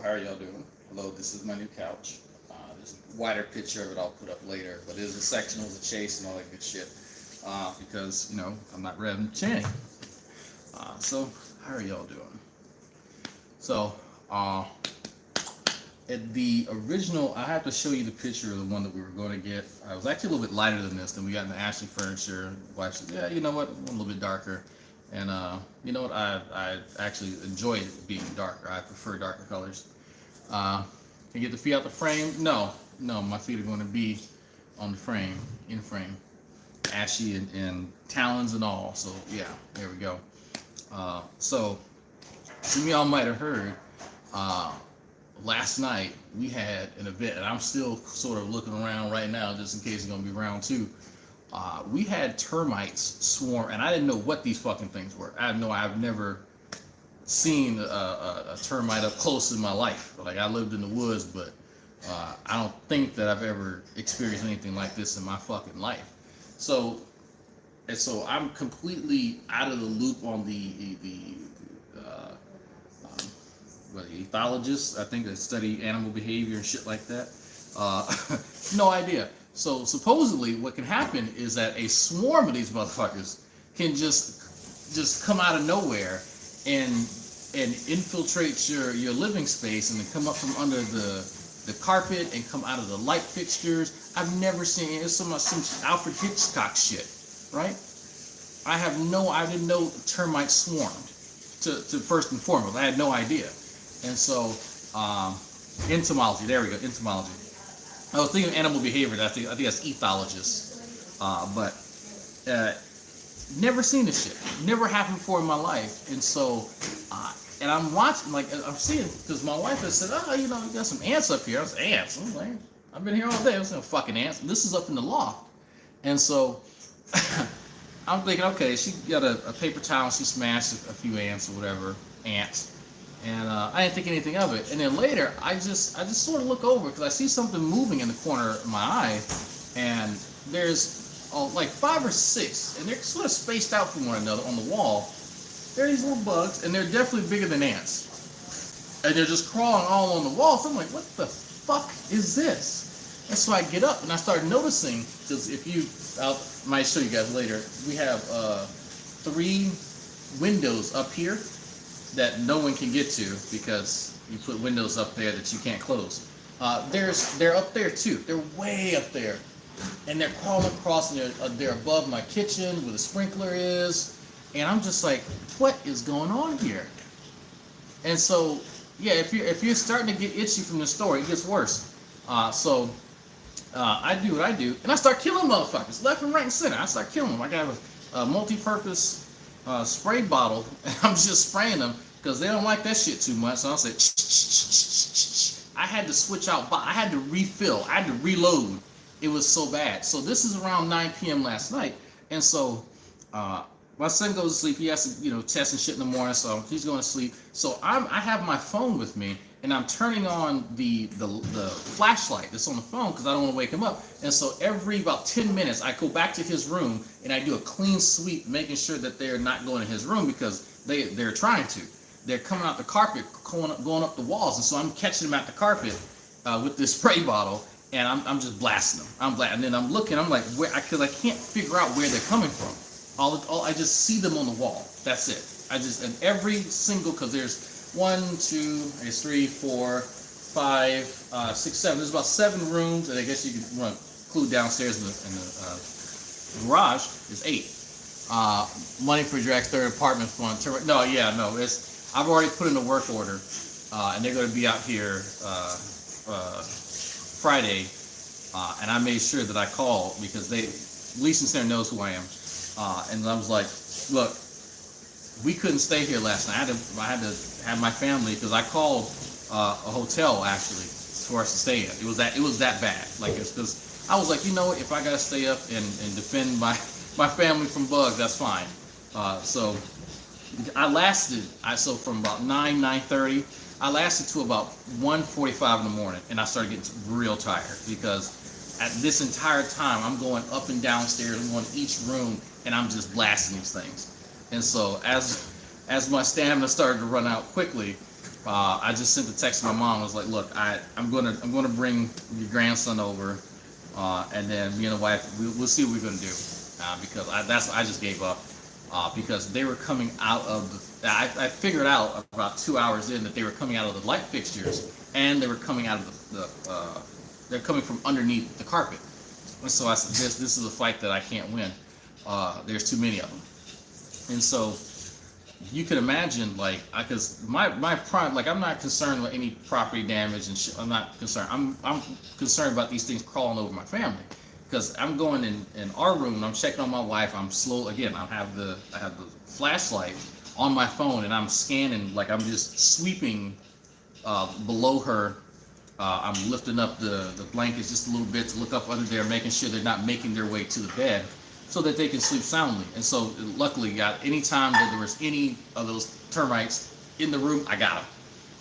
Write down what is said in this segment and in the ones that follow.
how are y'all doing? Hello, this is my new couch. There's a wider picture of it I'll put up later, but there's a sectionals, a chase, and all that good shit. Because, I'm not Rev Shanny. So, how are y'all doing? So, at the original, I have to show you the picture of the one that we were going to get. It was actually a little bit lighter than this. Then we got in the Ashley furniture. Wife said, yeah, you know what, a little bit darker. And you know what, I actually enjoy it being darker. I prefer darker colors. Can you get the feet out the frame? No, my feet are going to be on the frame, in frame. Ashy and talons and all. So yeah, there we go. So some of y'all might have heard, last night we had an event, and I'm still sort of looking around right now just in case it's going to be round two. We had termites swarm, and I didn't know what these fucking things were. I've never seen a termite up close in my life. Like, I lived in the woods, but I don't think that I've ever experienced anything like this in my fucking life. So I'm completely out of the loop on the ethologists, I think, that study animal behavior and shit like that. No idea. So supposedly what can happen is that a swarm of these motherfuckers can just come out of nowhere and infiltrate your living space and then come up from under the carpet and come out of the light fixtures. I've never seen it. It's some Alfred Hitchcock shit, right? I didn't know termites swarmed. To first and foremost, I had no idea. And so, entomology. There we go. Entomology. I was thinking of animal behavior. I think that's ethologists. But never seen this shit. Never happened before in my life. And so, and I'm watching, like, I'm seeing, because my wife has said, you got some ants up here. I was ants. I'm like, I've been here all day. I was saying fucking ants. And this is up in the loft. And so, I'm thinking, okay, she got a paper towel. She smashed a few ants or whatever, ants. And I didn't think anything of it. And then later, I just sort of look over because I see something moving in the corner of my eye, and there's like 5 or 6, and they're sort of spaced out from one another on the wall. They're these little bugs, and they're definitely bigger than ants. And they're just crawling all on the wall. So I'm like, what the fuck is this? And so I get up and I start noticing, because I might show you guys later, we have 3 windows up here that no one can get to because you put windows up there that you can't close. They're up there too. They're way up there, and they're crawling across, and they're above my kitchen where the sprinkler is, and I'm just like, what is going on here? And so, yeah, if you're starting to get itchy from the story, it gets worse. So I do what I do, and I start killing motherfuckers left and right and center. I start killing them. I got a multi-purpose spray bottle, and I'm just spraying them because they don't like that shit too much. So I'll say, I had to switch out. I had to refill. I had to reload. It was so bad. So this is around 9 p.m. last night, and so my son goes to sleep. He has to, test and shit in the morning, so he's going to sleep. So I have my phone with me, and I'm turning on the flashlight that's on the phone because I don't want to wake him up. And so every about 10 minutes, I go back to his room and I do a clean sweep, making sure that they're not going in his room because they're trying to. They're coming out the carpet, going up the walls, and so I'm catching them at the carpet with this spray bottle, and I'm just blasting them. And then I'm looking. I'm like, because I can't figure out where they're coming from. I just see them on the wall. That's it. And every single, because there's 1, 2, 3, 4, 5, 6, 7. There's about 7 rooms, and I guess you can include downstairs in the garage is 8. Money for Drax third apartment fund. I've already put in a work order, and they're going to be out here Friday, and I made sure that I called because Leasing Center knows who I am, and I was like, look, we couldn't stay here last night. I had to have my family, because I called a hotel actually for us to stay in. It was that bad. Like, it's because I was like, if I gotta stay up and defend my family from bugs, that's fine. So I lasted. So from about 9:30, I lasted to about 1:45 in the morning, and I started getting real tired because at this entire time I'm going up and downstairs, I'm going to each room, and I'm just blasting these things. And so as my stamina started to run out quickly, I just sent a text to my mom. I was like, look, I'm gonna bring your grandson over, and then me and the wife we'll see what we're gonna do, because I just gave up, because they were coming out of the. I figured out about 2 hours in that they were coming out of the light fixtures, and they were coming out of they're coming from underneath the carpet. And so I said, this is a fight that I can't win. There's too many of them. And so you can imagine, like, because my prime, like, I'm not concerned with any property damage and shit. I'm not concerned. I'm concerned about these things crawling over my family, because I'm going in our room and I'm checking on my wife. I'm slow again. I have the flashlight on my phone and I'm scanning, like I'm just sweeping below her. I'm lifting up the blankets just a little bit to look up under there, making sure they're not making their way to the bed, so that they can sleep soundly. And so luckily, any time that there was any of those termites in the room, I got them.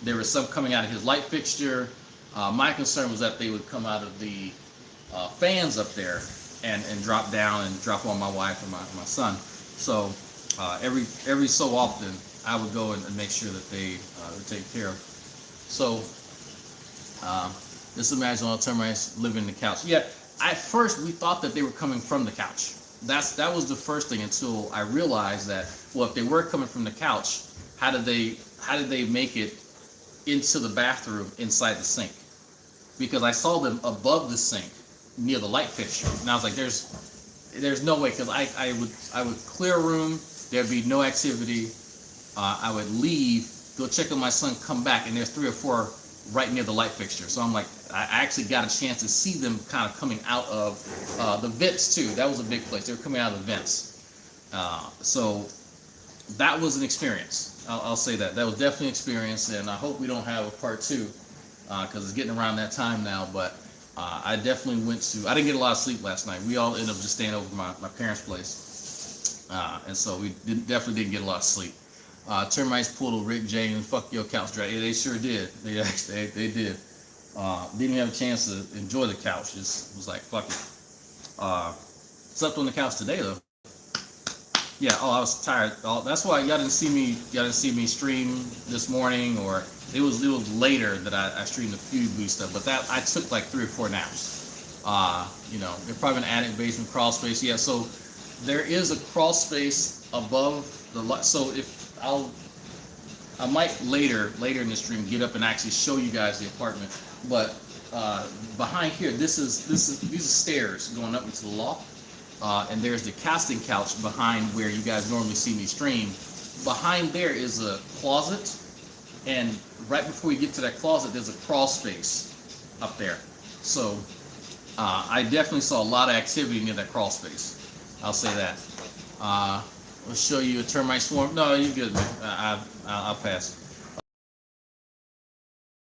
There was some coming out of his light fixture. My concern was that they would come out of the fans up there and drop down and drop on my wife and my son. So every so often, I would go and make sure that they were taken care of. So just imagine all the termites living in the couch. Yeah, at first we thought that they were coming from the couch. That was the first thing, until I realized that, well, if they were coming from the couch, how did they make it into the bathroom inside the sink? Because I saw them above the sink near the light fixture, and I was like, there's no way, because I would clear a room, there'd be no activity. I would leave, go check on my son, come back, and there's 3 or 4 right near the light fixture. So I'm like, I actually got a chance to see them kind of coming out of the vents too. That was a big place. They were coming out of the vents. So that was an experience. I'll say that. That was definitely an experience, and I hope we don't have a part 2, because it's getting around that time now. But I definitely I didn't get a lot of sleep last night. We all ended up just staying over my parents' place. And so we definitely didn't get a lot of sleep. Termites pulled a Rick J and fuck your couch dry. Yeah, they sure did. They did. Didn't even have a chance to enjoy the couch. Just was like, fuck it. Slept on the couch today though. Yeah. Oh, I was tired. That's why y'all didn't see me stream this morning, or it was later that I streamed the few boost stuff. But that I took like 3 or 4 naps. They're probably an attic, basement, crawl space. Yeah. So there is a crawl space above the light. So I might later in the stream get up and actually show you guys the apartment. But behind here, these are stairs going up into the loft, and there's the casting couch behind where you guys normally see me stream. Behind there is a closet, and right before you get to that closet, there's a crawl space up there. So I definitely saw a lot of activity near that crawl space. I'll say that. I'll show you a termite swarm. No, you're good, man. I'll pass.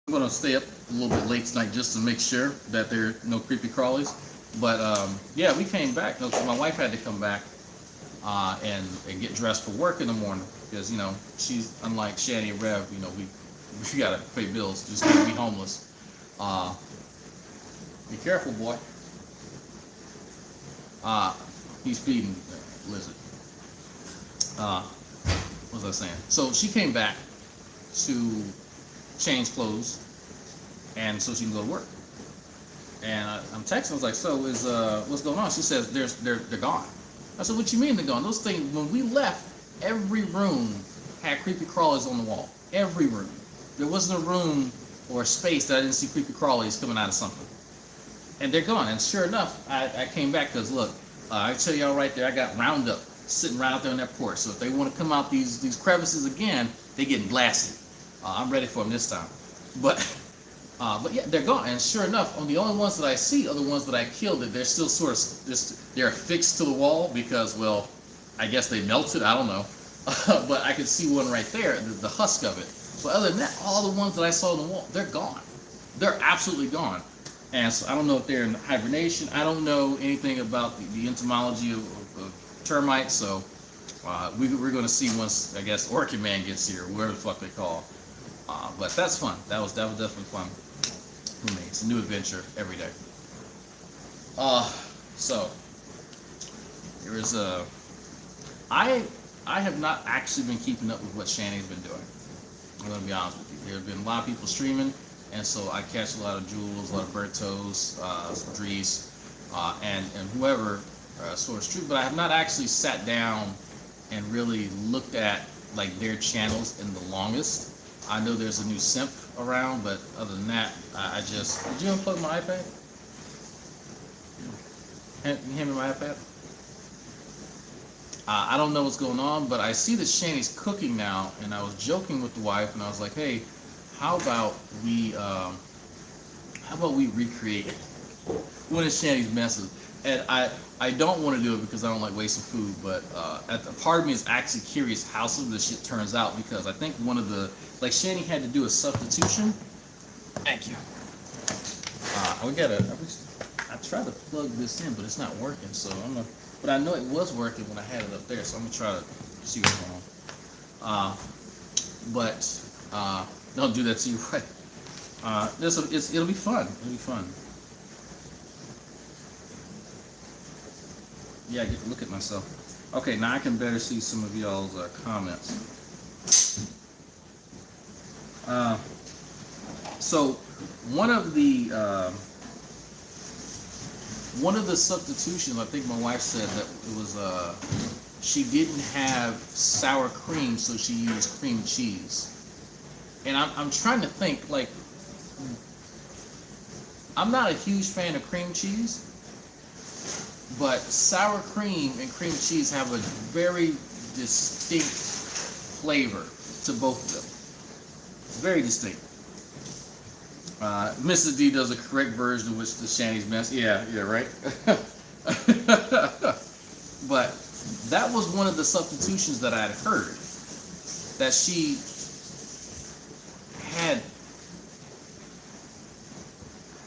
I'm going to stay up a little bit late tonight just to make sure that there are no creepy crawlies. But yeah, we came back. My wife had to come back and get dressed for work in the morning, because she's unlike Shanny and Rev. We got to pay bills. Just can't be homeless. Be careful, boy. He's feeding the lizard. What was I saying? So she came back to change clothes, and so she can go to work. And I'm texting. I was like, "So what's going on?" She says, "They're gone." I said, "What you mean they're gone? Those things, when we left, every room had creepy crawlies on the wall. Every room. There wasn't a room or a space that I didn't see creepy crawlies coming out of something. And they're gone." And sure enough, I came back, because look, I tell y'all right there, I got Roundup sitting right out there on that porch. So if they want to come out these crevices again, they getting blasted. I'm ready for them this time. But yeah, they're gone. And sure enough, the only ones that I see are the ones that I killed. That they're still sort of they're affixed to the wall, because, well, I guess they melted. I don't know. But I could see one right there, the husk of it. But other than that, all the ones that I saw on the wall, they're gone. They're absolutely gone. And so I don't know if they're in hibernation. I don't know anything about the entomology of termites. So we're going to see once, I guess, Orchid Man gets here, whatever the fuck they call. But that's fun. That was definitely fun for me. It's a new adventure every day. So there is I have not actually been keeping up with what Shanny's been doing. I'm gonna be honest with you. There have been a lot of people streaming, and so I catch a lot of Jules, a lot of Bertos, Dries, and whoever sort of stream. But I have not actually sat down and really looked at like their channels in the longest. I know there's a new simp around, but other than that, I just. Did you unplug my iPad? Hand me my iPad. I don't know what's going on, but I see that Shanny's cooking now, and I was joking with the wife, and I was like, "Hey, how about we recreate one of Shanny's messes?" And I don't want to do it because I don't like wasting food, but part of me is actually curious how some of this shit turns out, because I think one of the, like, Shanny had to do a substitution. Thank you. I tried to plug this in, but it's not working, so but I know it was working when I had it up there, so I'm gonna try to see what's going on. But don't do that to you, right? It'll be fun. It'll be fun. Yeah, I get to look at myself. Okay, now I can better see some of y'all's comments. So one of the substitutions, I think my wife said that it was she didn't have sour cream, so she used cream cheese. And I'm trying to think, like, I'm not a huge fan of cream cheese, but sour cream and cream cheese have a very distinct flavor to both of them. Very distinct. Mrs. D does a correct version of which the Shanny's mess. Yeah, right. But that was one of the substitutions that I had heard, that she had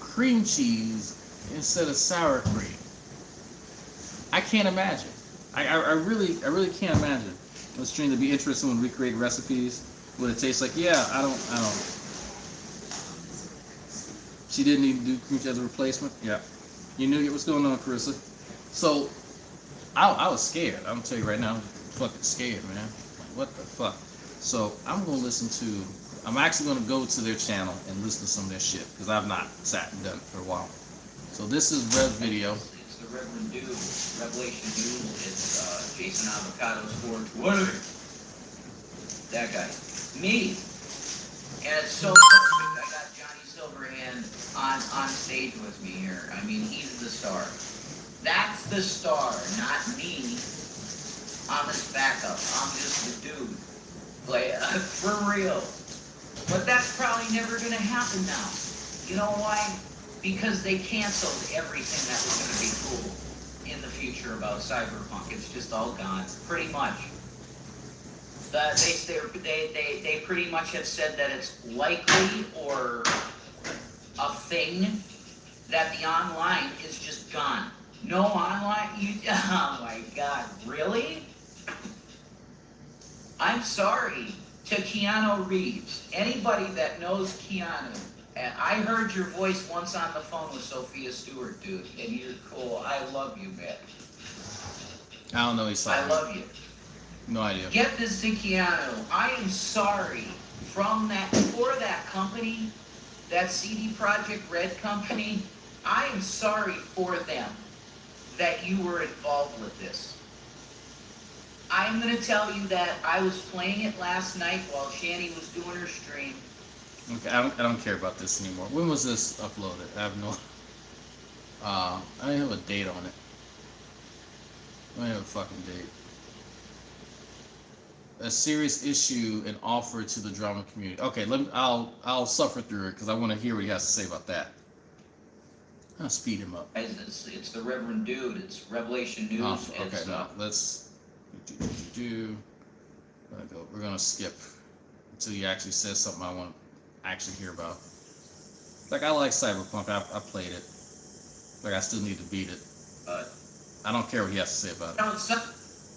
cream cheese instead of sour cream. I can't imagine. I really can't imagine. It's strange to be interested in recreating recipes. What it tastes like? Yeah, I don't. She didn't even do cream cheese as a replacement. Yeah, you knew what's going on, Carissa. So I was scared. I'm gonna tell you right now, I'm fucking scared, man. Like, what the fuck? So I'm actually gonna go to their channel and listen to some of their shit, because I've not sat and done it for a while. So this is Rev's video. It's the Reverend Dude, Revelation Dude. It's Jason Avocado's Forge. What is it? That guy. Me. And it's so perfect. I got Johnny Silverhand on stage with me here. I mean, he's the star. That's the star, not me. I'm his backup. I'm just the dude. Like, for real. But that's probably never going to happen now. You know why? Because they canceled everything that was going to be cool in the future about Cyberpunk. It's just all gone, pretty much. They pretty much have said that it's likely, or a thing, that the online is just gone. No online? Oh my God, really? I'm sorry to Keanu Reeves. Anybody that knows Keanu, and I heard your voice once on the phone with Sophia Stewart, dude, and you're cool. I love you, man. I don't know. I love you. No idea. Get this to Keanu. I am sorry for that company, that CD Projekt Red company. I am sorry for them that you were involved with this. I'm going to tell you that I was playing it last night while Shanny was doing her stream. Okay, I don't care about this anymore. When was this uploaded? I have no. I don't have a date on it. I don't have a fucking date. A serious issue and offer to the drama community. Okay, I'll suffer through it because I want to hear what he has to say about that. I'll speed him up. It's the Reverend Dude. It's Revelation News. Oh, okay, no, let's do. We're gonna skip until he actually says something I want to actually hear about. Like, I like Cyberpunk. I played it. Like, I still need to beat it. I don't care what he has to say about it. No,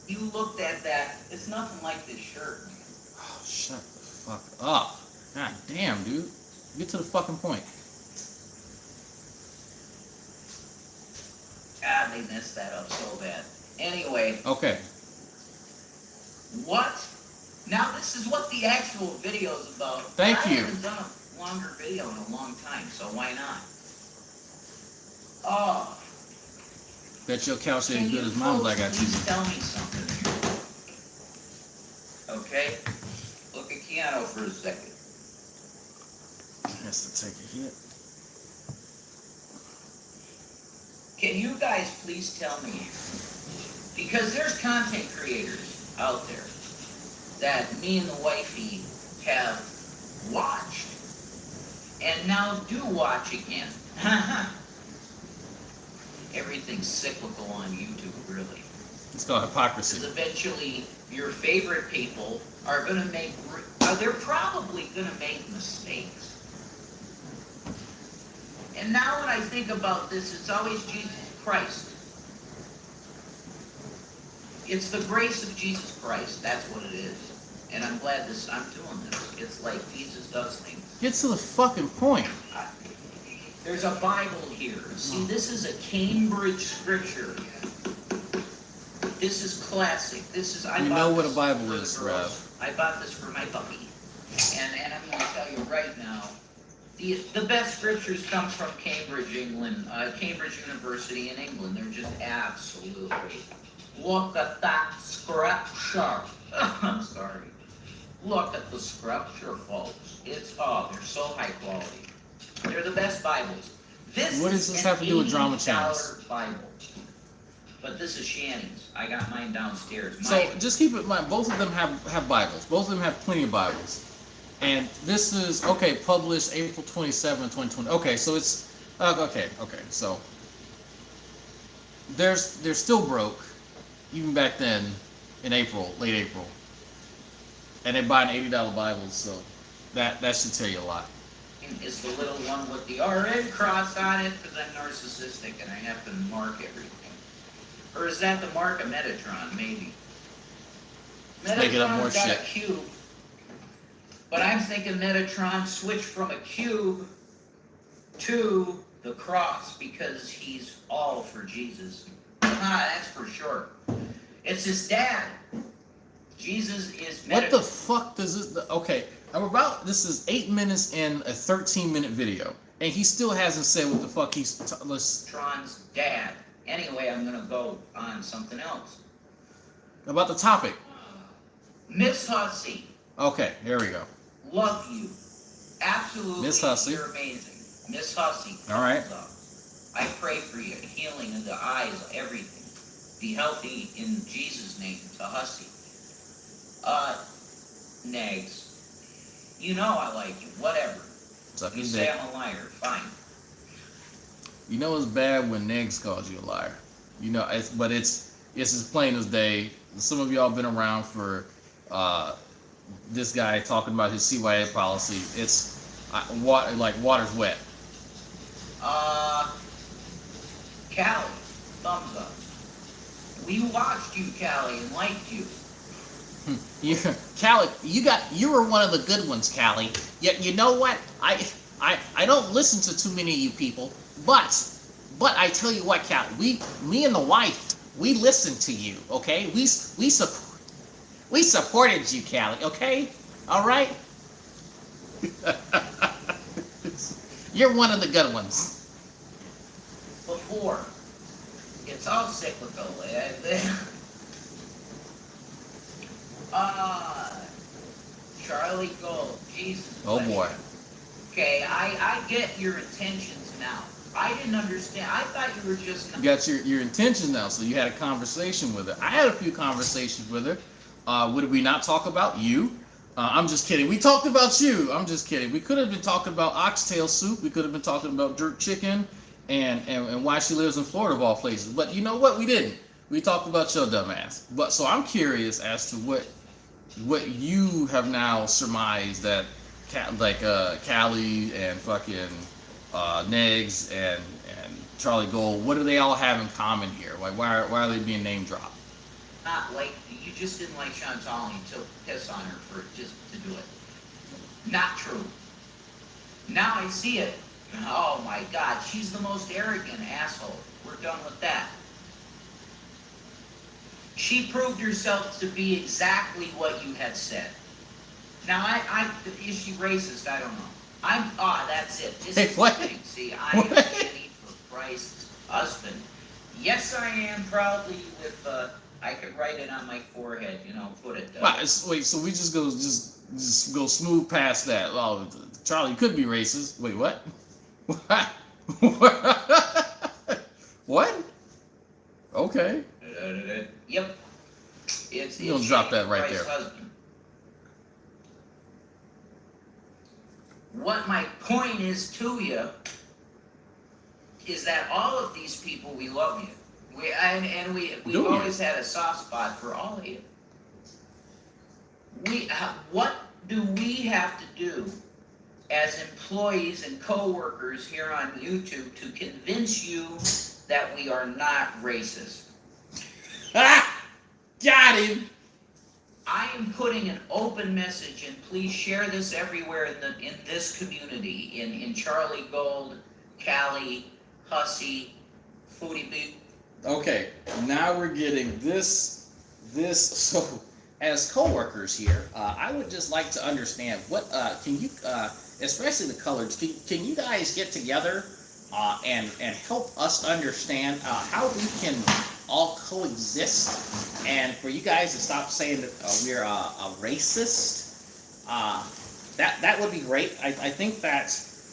you looked at that. It's nothing like this shirt, man. Oh, shut the fuck up. God damn, dude. Get to the fucking point. God, they messed that up so bad. Anyway. Okay. What? Now this is what the actual video is about. Thank I you. haven't done a longer video in a long time, so why not? Oh. Bet your couch ain't good as mine, but I got please you. tell me something here. Okay? Look at Keanu for a second. Has to take a hit. Can you guys please tell me, because there's content creators out there that me and the wifey have watched and now do watch again. Everything's cyclical on YouTube, really. It's called hypocrisy. Because eventually your favorite people are going to make, they're probably going to make mistakes. And now when I think about this, it's always Jesus Christ. It's the grace of Jesus Christ. That's what it is. And I'm glad I'm doing this. It's like Jesus does things. Get to the fucking point. There's a Bible here. See, this is a Cambridge scripture. This is classic. This is. You know what a Bible is, Rev. I bought this for my puppy, and I'm going to tell you right now, the best scriptures come from Cambridge, England, Cambridge University in England. They're just absolutely. Look at that scripture. I'm sorry. Look at the scripture, folks. They're so high quality. They're the best Bibles. What does this have to do with drama channels? Bible. But this is Shanny's. I got mine downstairs. So just keep in mind, both of them have Bibles. Both of them have plenty of Bibles. And this is, okay, published April 27, 2020. Okay, so it's, okay. So they're still broke, even back then, in April, late April. And they're buying $80 Bibles, so that should tell you a lot. Is the little one with the RN cross on it because I'm narcissistic and I have to mark everything? Or is that the mark of Metatron? Maybe. Making up more Metatron's got shit. a cube, but I'm thinking Metatron switched from a cube to the cross because he's all for Jesus. That's for sure. It's his dad. Jesus is Metatron. What the fuck does this? Okay, this is 8 minutes in a 13-minute video, and he still hasn't said what the fuck he's. Tron's dad. Anyway, I'm gonna go on something else. About the topic. Miss Hussey. Okay, here we go. Love you. Absolutely. Miss Hussey. You're amazing. Miss Hussey. All right. I pray for you. Healing of the eyes, everything. Be healthy in Jesus' name to Hussey. Nags. You know I like you. Whatever. You say I'm a liar. Fine. You know it's bad when Negs calls you a liar. You know, it's as plain as day. Some of y'all been around for this guy talking about his CYA policy. It's like water's wet. Callie, thumbs up. We watched you, Callie, and liked you. Callie, you were one of the good ones, Callie. You know what? I don't listen to too many of you people, but I tell you what, Callie, me and the wife, we listened to you, okay? We supported you, Callie, okay? All right? You're one of the good ones. Before. It's all cyclical. Charlie Gold. Jesus. Oh boy. Okay, I get your intentions now. I didn't understand. I thought you were just... You got your intentions now, so you had a conversation with her. I had a few conversations with her. Would we not talk about you? I'm just kidding. We talked about you. I'm just kidding. We could have been talking about oxtail soup. We could have been talking about jerk chicken and why she lives in Florida of all places. But you know what? We didn't. We talked about your dumb ass. But so I'm curious as to what you have now surmised that Callie and fucking Negs and Charlie Gold, what do they all have in common here? Like why are they being name dropped? Not like you just didn't like Chantal and you took piss on her for just to do it. Not true. Now I see it. Oh my God, she's the most arrogant asshole. We're done with that. She proved herself to be exactly what you had said. Now, is she racist? I don't know. That's it. This Hey, is what? the thing. See, I am Shanny for Christ's husband. Yes, I am proudly with, I could write it on my forehead, put it. Wait, so we just go smooth past that. Oh, Charlie could be racist. Wait, what? What? What? Okay. Yep. You don't drop that right there. Husband. What my point is to you is that all of these people, we love you. We've always had a soft spot for all of you. What do we have to do as employees and co-workers here on YouTube to convince you that we are not racist? Got him. I am putting an open message, and please share this everywhere in this community, in Charlie Gold, Cali, Hussey, Foodie Beat. Okay, now we're getting this. So, as co-workers here, I would just like to understand what can you, especially the colors, can you guys get together and help us understand how we can all coexist, and for you guys to stop saying that we're a racist. That would be great. I think that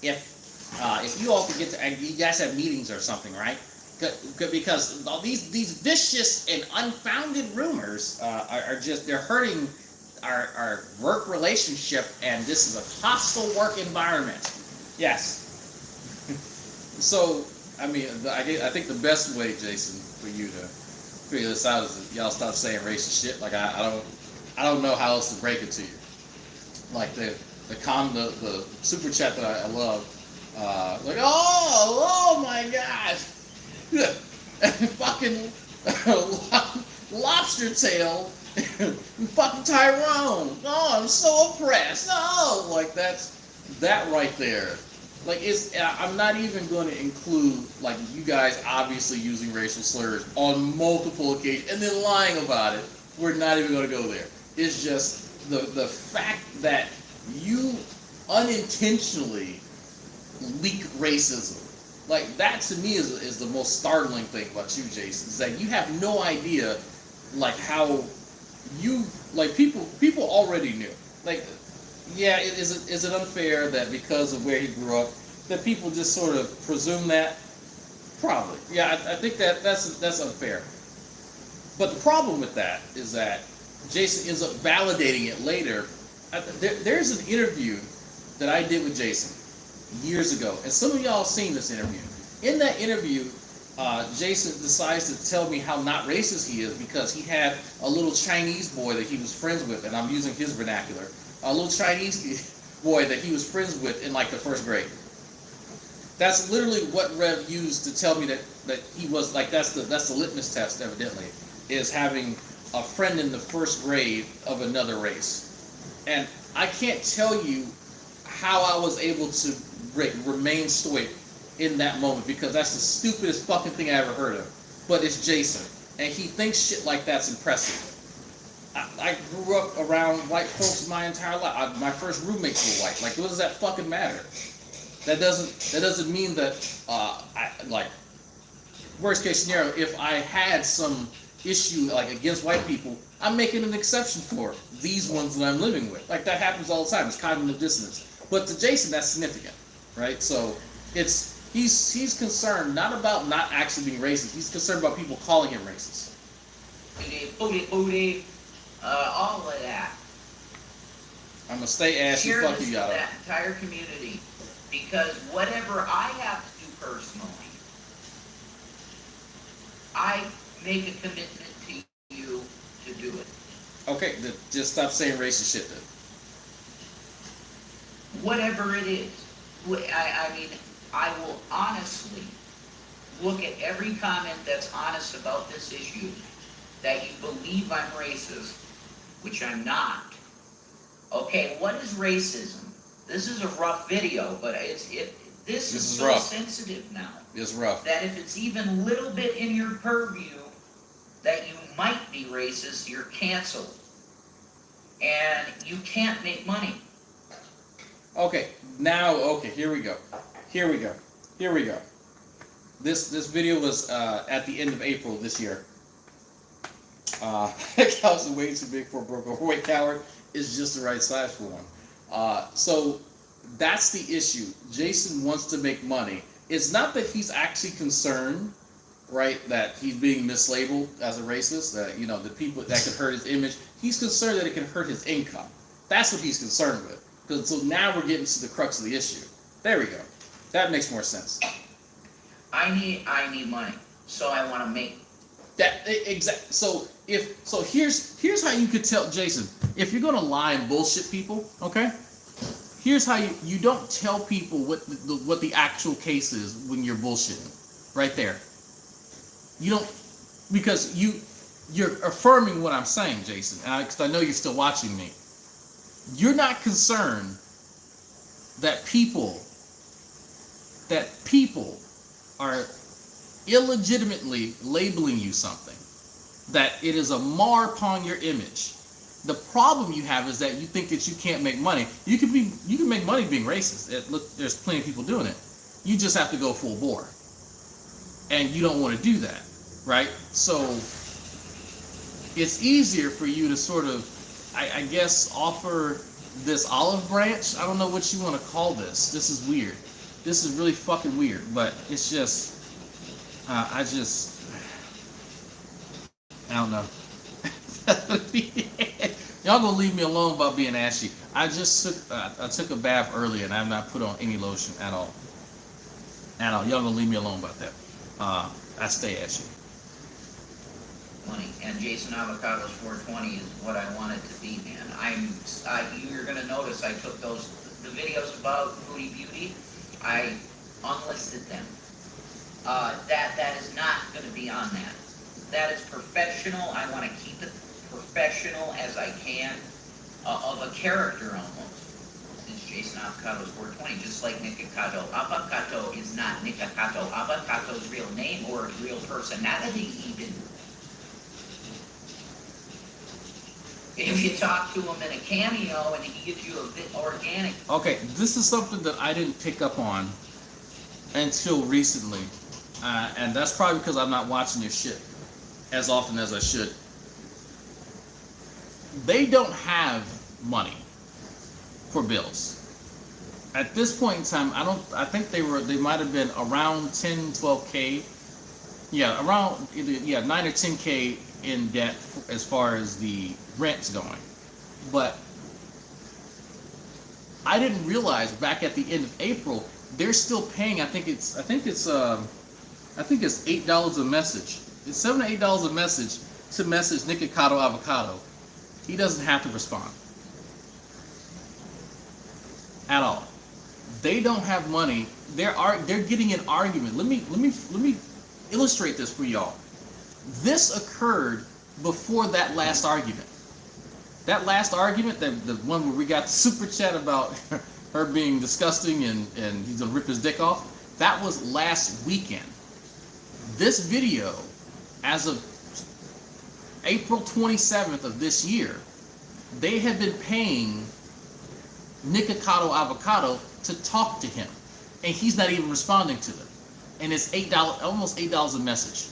if you all could get to, and you guys have meetings or something, right? Because all these vicious and unfounded rumors are just, they're hurting our work relationship, and this is a hostile work environment. Yes. So, I mean, I think the best way, Jason, for you to figure this out is that y'all stop saying racist shit. Like I don't know how else to break it to you. Like the super chat that I love. Like oh my god, fucking lobster tail, fucking Tyrone. Oh, I'm so oppressed. Oh, like that right there. Like I'm not even going to include like you guys obviously using racial slurs on multiple occasions and then lying about it. We're not even going to go there. It's just the fact that you unintentionally leak racism. Like that to me is the most startling thing about you, Jason. Is that you have no idea like how you like people already knew. Like. Yeah, is it unfair that because of where he grew up, that people just sort of presume that? Probably. Yeah, I think that's unfair. But the problem with that is that Jason ends up validating it later. There's an interview that I did with Jason years ago, and some of y'all have seen this interview. In that interview, Jason decides to tell me how not racist he is because he had a little Chinese boy that he was friends with, and I'm using his vernacular. A little Chinese boy that he was friends with in like the first grade. That's literally what Rev used to tell me that he was like, that's the litmus test evidently, is having a friend in the first grade of another race. And I can't tell you how I was able to remain stoic in that moment because that's the stupidest fucking thing I ever heard of. But it's Jason, and he thinks shit like that's impressive. I grew up around white folks my entire life. My first roommates were white. Like, what does that fucking matter? That doesn't mean that worst case scenario, if I had some issue like against white people, I'm making an exception for these ones that I'm living with. Like that happens all the time. It's cognitive dissonance. But to Jason, that's significant, right? So he's concerned not about not actually being racist. He's concerned about people calling him racist. Booty. All of that. I'm gonna stay ashy. Fuck you, y'all. That entire community, because whatever I have to do personally, I make a commitment to you to do it. Okay, just stop saying racist shit then. Whatever it is, I mean, I will honestly look at every comment that's honest about this issue. That you believe I'm racist. Which I'm not. Okay, what is racism? This is a rough video, but this is so rough. Sensitive now. It's rough. That if it's even a little bit in your purview that you might be racist, you're canceled. and you can't make money. Okay, now, okay, here we go. This video was at the end of April this year. Cows are way too big for a broke overweight coward. Is just the right size for one. So that's the issue. Jason wants to make money. It's not that he's actually concerned, right, that he's being mislabeled as a racist, that, you know, the people that could hurt his image. He's concerned that it can hurt his income. That's what he's concerned with. So now we're getting to the crux of the issue. There we go. That makes more sense. I need money, so I want to make that exact. So here's how you could tell Jason, if you're gonna lie and bullshit people, okay? Here's how you don't tell people what the actual case is when you're bullshitting. Right there. You don't, because you're affirming what I'm saying, Jason, because I know you're still watching me. You're not concerned that people are illegitimately labeling you something, that it is a mar upon your image. The problem you have is that you think that you can't make money. You can make money being racist. Look, there's plenty of people doing it. You just have to go full bore, and you don't want to do that, right? So it's easier for you to sort of, I guess, offer this olive branch. I don't know what you want to call this. This is weird. This is really fucking weird, but it's just, I don't know. Y'all gonna leave me alone about being ashy. I took a bath earlier and I have not put on any lotion at all. Y'all gonna leave me alone about that. I stay ashy. money. And Jason Avocado's 420 is what I want it to be, man. You're gonna notice I took the videos about Booty Beauty, I unlisted them. That is not gonna be on that. That is professional. I want to keep it professional as I can, of a character almost. It's Jason Avocado's 420, just like Nikocado. Avocado is not Nikocado. Avocado's real name or real personality even. If you talk to him in a cameo and he gives you a bit organic. Okay, this is something that I didn't pick up on until recently. And that's probably because I'm not watching your shit as often as I should. They don't have money for bills. At this point in time, I think they might have been around 10, 12K. Yeah, around 9 or 10K in debt as far as the rent's going. But I didn't realize back at the end of April, they're still paying, I think it's $8 a message. It's $7 to $8 a message to message Nikocado Avocado. He doesn't have to respond at all. They don't have money. They're getting an argument. Let me illustrate this for y'all. This occurred before that last argument. That last argument, the one where we got the super chat about her being disgusting and he's gonna rip his dick off. That was last weekend. This video, as of April 27th of this year, they have been paying Nikocado Avocado to talk to him, and he's not even responding to them. And it's $8, almost $8 a message.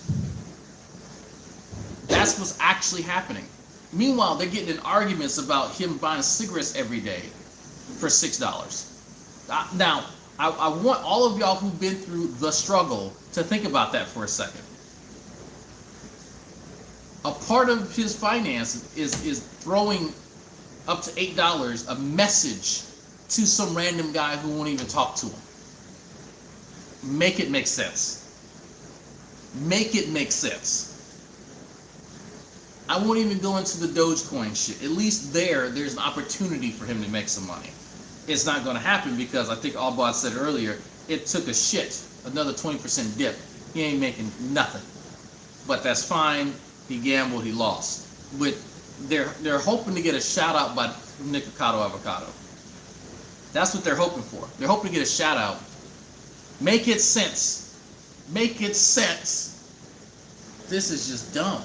That's what's actually happening. Meanwhile, they're getting in arguments about him buying cigarettes every day for $6. Now, I want all of y'all who've been through the struggle to think about that for a second. A part of his finance is throwing up to $8 a message to some random guy who won't even talk to him. Make it make sense. Make it make sense. I won't even go into the Dogecoin shit. At least there's an opportunity for him to make some money. It's not going to happen because I think Albot said earlier, it took a shit, another 20% dip. He ain't making nothing. But that's fine. He gambled, he lost. But they're hoping to get a shout out by Nikocado Avocado. That's what they're hoping for. They're hoping to get a shout out. Make it sense. Make it sense. This is just dumb.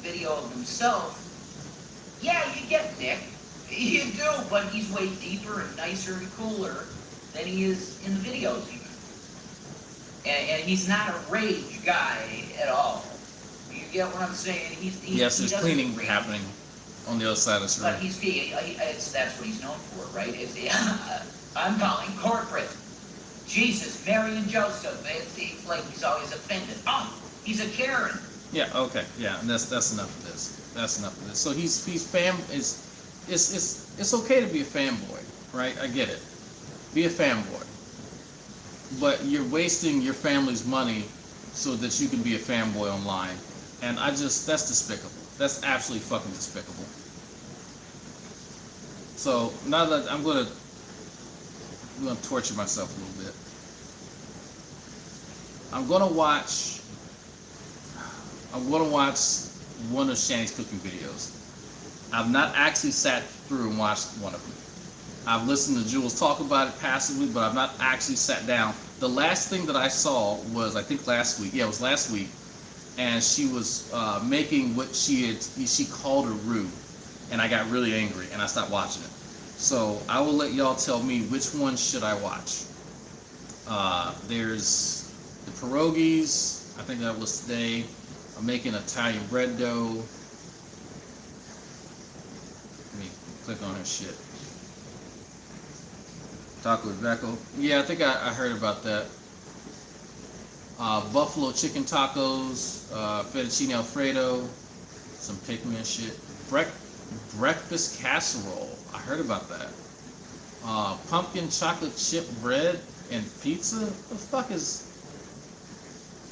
Video of himself. Yeah, you get Nick. You do, but he's way deeper and nicer and cooler than he is in the videos even. And he's not a rage guy at all. You get what I'm saying? Yes, he there's doesn't cleaning rage. happening on the other side of the screen. But that's what he's known for, right? I'm calling corporate. Jesus, Mary and Joseph. It's like he's always offended. Oh, he's a Karen. Yeah. Okay. Yeah. And that's enough of this. That's enough of this. So it's okay to be a fanboy, right? I get it. Be a fanboy, but you're wasting your family's money so that you can be a fanboy online, and that's despicable. That's absolutely fucking despicable. So now that I'm gonna torture myself a little bit. I'm gonna watch one of Shanny's cooking videos. I've not actually sat through and watched one of them. I've listened to Jules talk about it passively, but I've not actually sat down. The last thing that I saw was, I think last week. Yeah, it was last week. And she was making what she called a roux. And I got really angry and I stopped watching it. So I will let y'all tell me which one should I watch. There's the pierogies. I think that was today. I'm making Italian bread dough. Let me click on her shit. Taco Greco. Yeah, I think I heard about that. Buffalo chicken tacos, fettuccine alfredo, some pickman shit. Breakfast casserole. I heard about that. Pumpkin chocolate chip bread and pizza. What the fuck is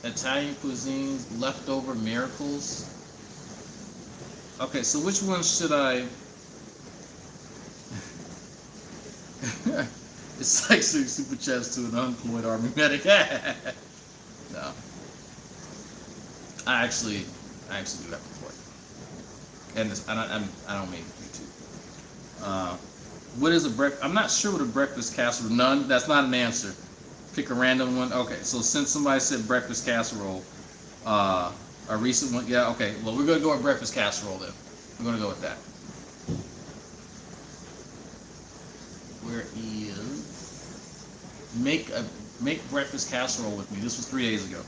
Italian cuisine? Leftover miracles. Okay, so which one should I? It's like super chats to an unemployed army medic. No, I actually do have a point, and I don't mean YouTube. What is a breakfast? I'm not sure what a breakfast casserole. None. That's not an answer. Pick a random one. Okay, so since somebody said breakfast casserole, a recent one. Yeah. Okay. Well, we're gonna go with breakfast casserole then. We're gonna go with that. Where is make breakfast casserole with me? This was 3 days ago.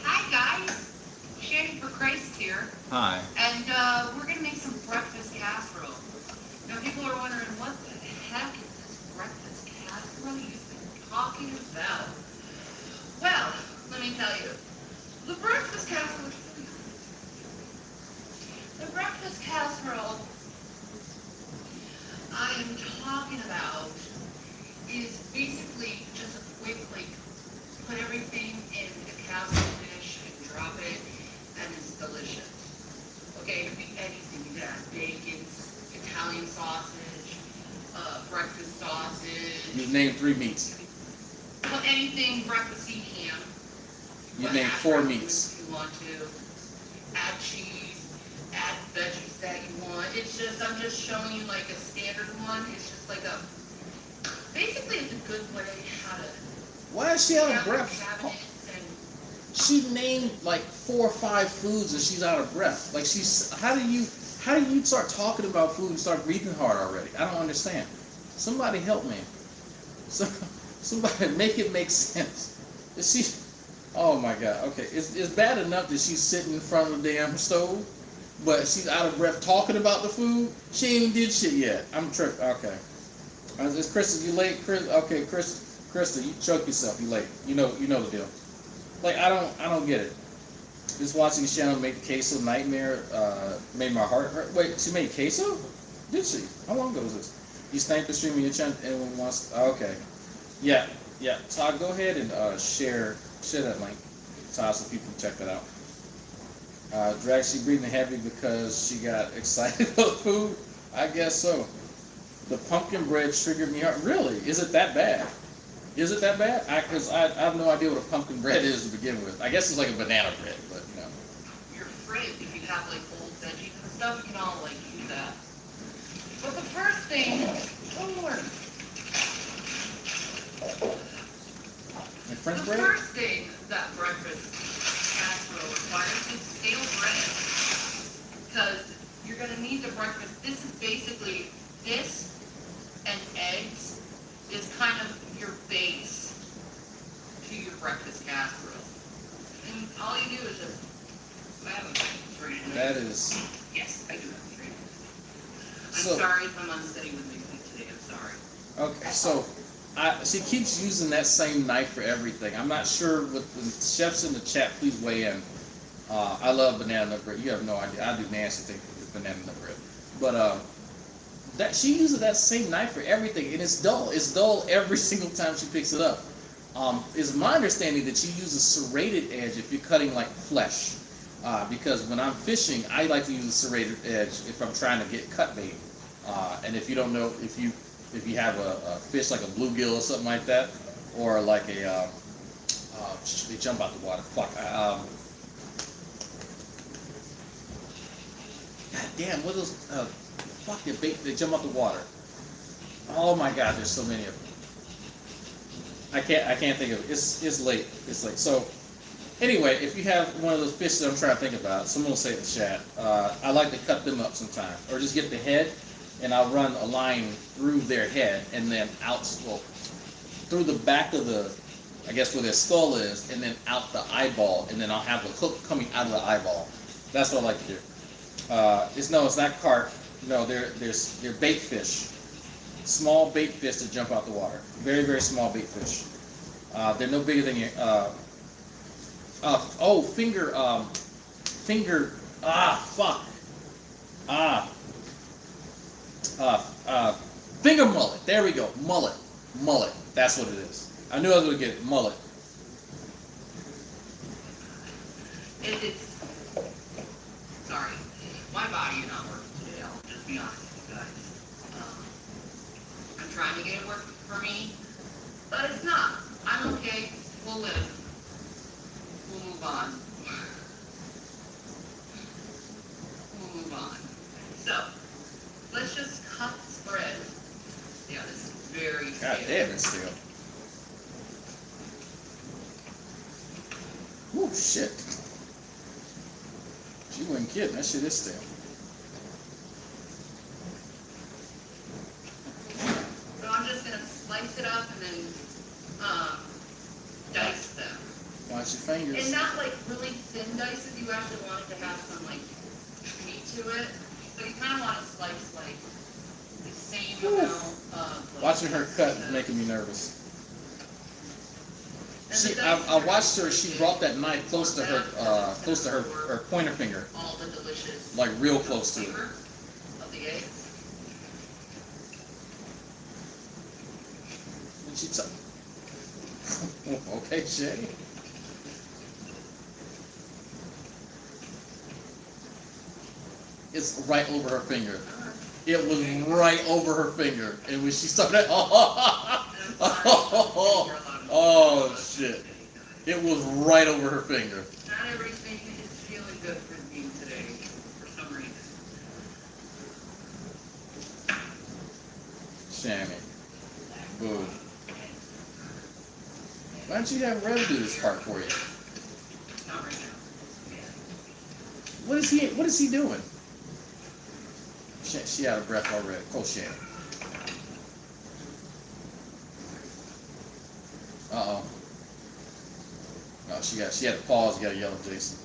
Hi guys, Shanny for Christ here. Hi. And we're gonna make some breakfast casserole. Now people are wondering, what the heck is this breakfast casserole you've been talking about? Well, let me tell you, the breakfast casserole I am talking about is basically just a quick, put everything in a casserole dish and drop it, and it's delicious. Okay, it could be anything. You got bacon, Italian sausage, breakfast sausage. You named 3 meats. Well, anything breakfasty ham. You named 4 meats. If you want to. Add cheese, add veggies that you want. It's just, I'm just showing you like a standard one. It's just like basically it's a good way how to. Why is she out of breath? And She named like 4 or 5 foods and she's out of breath. Like how do you start talking about food and start breathing hard already? I don't understand. Somebody help me. Somebody make it make sense. Is she? Oh my God. Okay, it's bad enough that she's sitting in front of the damn stove, but she's out of breath talking about the food. She ain't even did shit yet. I'm tripping. Okay. Is Krista, you late? Chris? Okay, Krista, you choke yourself. You late. You know the deal. Like I don't get it. Just watching Shannon make the queso nightmare made my heart hurt. Wait, she made queso? Did she? How long ago was this? You stank the stream of your channel. Everyone wants. Okay. Yeah. Todd, go ahead and share that link, Todd, so people can check that out. Drag, she breathing heavy because she got excited about food. I guess so. The pumpkin bread triggered me hard. Really? Is it that bad? Is it that bad? Because I have no idea what a pumpkin bread is to begin with. I guess it's like a banana bread, but you know. you're free. If you have like old veggies and stuff, you can all like use that. But the first thing, oh Lord. And French The bread? first thing that breakfast casserole requires is stale bread. because you're gonna need the breakfast. This is basically, this and eggs is kind of your base to your breakfast casserole. And all you do is just, I have a straight. That is. Yes, I do have straight. I'm So- sorry if I'm unsteady with my food today, I'm sorry. Okay, so she keeps using that same knife for everything. I'm not sure with the chefs in the chat. Please weigh in. I love banana nut bread. You have no idea. I do nasty things with banana nut bread, but that she uses that same knife for everything, and it's dull. It's dull every single time she picks it up. It's my understanding that you use a serrated edge if you're cutting like flesh, because when I'm fishing, I like to use a serrated edge if I'm trying to get cut bait. And if you don't know, if you have a fish like a bluegill or something like that, or like a they jump out the water. Fuck. God damn, what are those? Fuck, they jump out the water. Oh my God, there's so many of them. I can't think of it. It's late. It's late. So anyway, if you have one of those fish that I'm trying to think about, someone will say in the chat. I like to cut them up sometimes, or just get the head, and I'll run a line through their head, and then out, well, through the back of the, I guess where their skull is, and then out the eyeball, and then I'll have the hook coming out of the eyeball. That's what I like to do. It's not carp. No, they're bait fish. Small bait fish that jump out the water. Very, very small bait fish. They're no bigger than your finger mullet. There we go. Mullet. That's what it is. I knew I was gonna get it. Mullet. It's, sorry, my body is not working today, I'll just be honest with you guys. I'm trying to get it working for me, but it's not. I'm okay, we'll live. We'll move on. We'll move on. So, let's just cut this bread. Yeah, this is very God stale. damn, it's stale. Oh shit. She wasn't kidding. That shit is stale. So I'm just gonna slice it up and then dice them. Watch your fingers. And not like really thin dices, you actually want it to have some like meat to it. So you kind of want to slice like the same amount of. Like, Watching her cut is making me nervous. I watched her. She brought that knife close to her pointer finger, all the delicious, like real close to it. flavor of the eggs. And she okay, Shanny. It's right over her finger. It was right over her finger, and when she started, oh shit! It was right over her finger. Not everything is feeling good for me today, for some reason. Shanny. Boo. Why don't you have Red do this part for you? Not right now. What is he doing? She out of breath already. Oh, Shanny. Uh-oh. No, she had to pause. You gotta yell at Jason.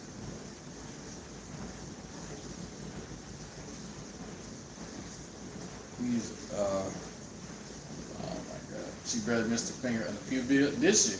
He's, oh my God. She barely missed her finger in a few bit, did she?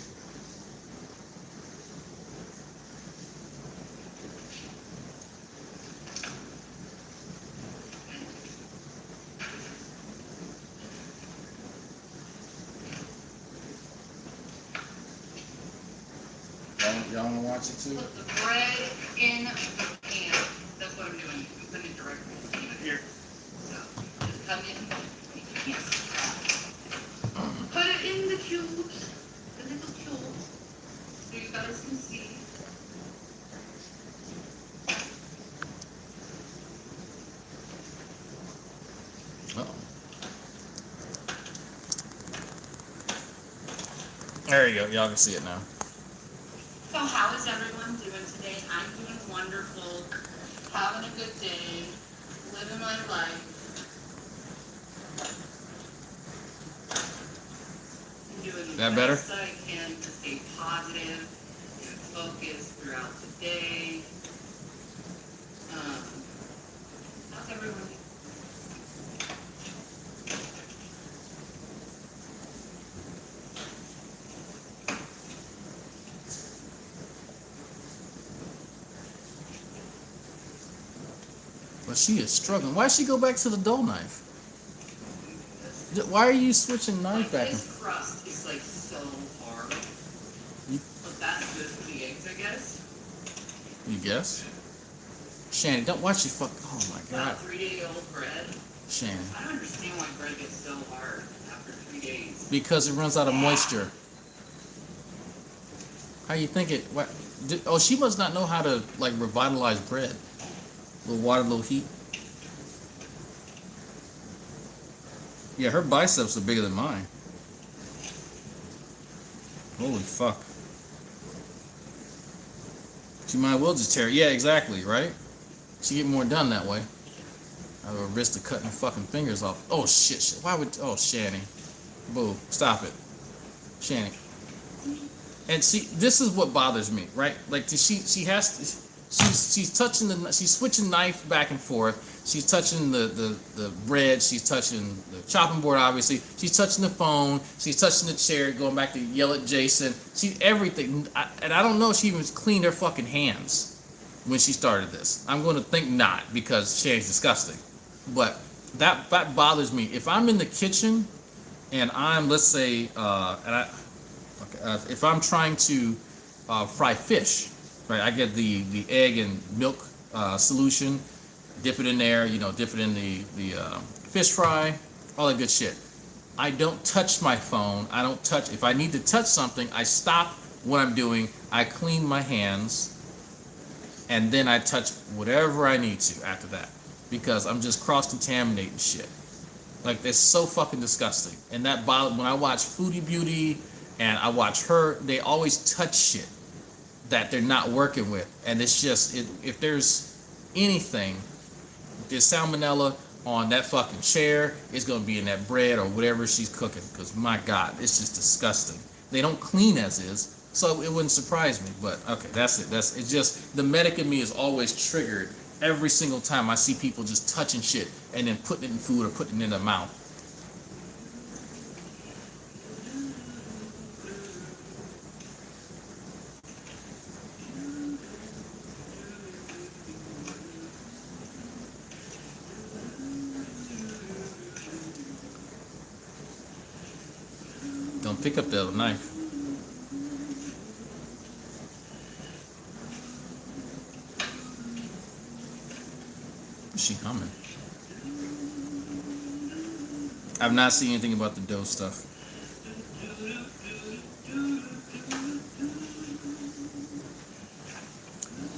Y'all wanna watch it too? Put the bread in the pan. That's what I'm doing. I'm putting it directly in the pan. Here. So, just come in. Yes. Put it in the cubes. The little cubes. So you guys can see. There you go. Y'all can see it now. So how is everyone doing today? I'm doing wonderful. having a good day, living my life. I'm doing the That better? best I can to stay positive and focused throughout the day. How's everyone? But she is struggling. Why she go back to the dull knife? Why are you switching knife back? This crust is like so hard. But that's good for the eggs, I guess. You guess? Shanny, don't watch your fuck. Oh my god. About 3-day-old bread. Shanny. I don't understand why bread gets so hard after 3 days. Because it runs out of moisture. How you think it? What? Oh, she must not know how to like revitalize bread. A little water, a little heat. Yeah, her biceps are bigger than mine. Holy fuck. She might well just tear. Yeah, exactly, right? She get more done that way. I have a wrist of cutting fucking fingers off. Oh shit. Why would? Oh, Shanny. Boo. Stop it. Shanny. And see, this is what bothers me, right? Like she has. She's touching she's switching knife back and forth. She's touching the bread. She's touching the chopping board, obviously. She's touching the phone. She's touching the chair, going back to yell at Jason. Everything. And I don't know if she even cleaned her fucking hands when she started this. I'm going to think not, because Shanny's disgusting. But that bothers me. If I'm in the kitchen and I'm, let's say, if I'm trying to fry fish, right? I get the egg and milk solution, dip it in there, dip it in the fish fry, all that good shit. I don't touch my phone. I don't touch. If I need to touch something, I stop what I'm doing. I clean my hands, and then I touch whatever I need to after that, because I'm just cross-contaminating shit. Like, it's so fucking disgusting. And that bothers when I watch Foodie Beauty and I watch her. They always touch shit that they're not working with, and it's just if there's anything, if there's salmonella on that fucking chair, it's gonna be in that bread or whatever she's cooking, because my god, it's just disgusting. They don't clean as is, so it wouldn't surprise me. But okay, that's it. It's just the medic in me is always triggered every single time I see people just touching shit and then putting it in food or putting it in their mouth. Don't pick up the other knife. What's she humming? I've not seen anything about the dough stuff.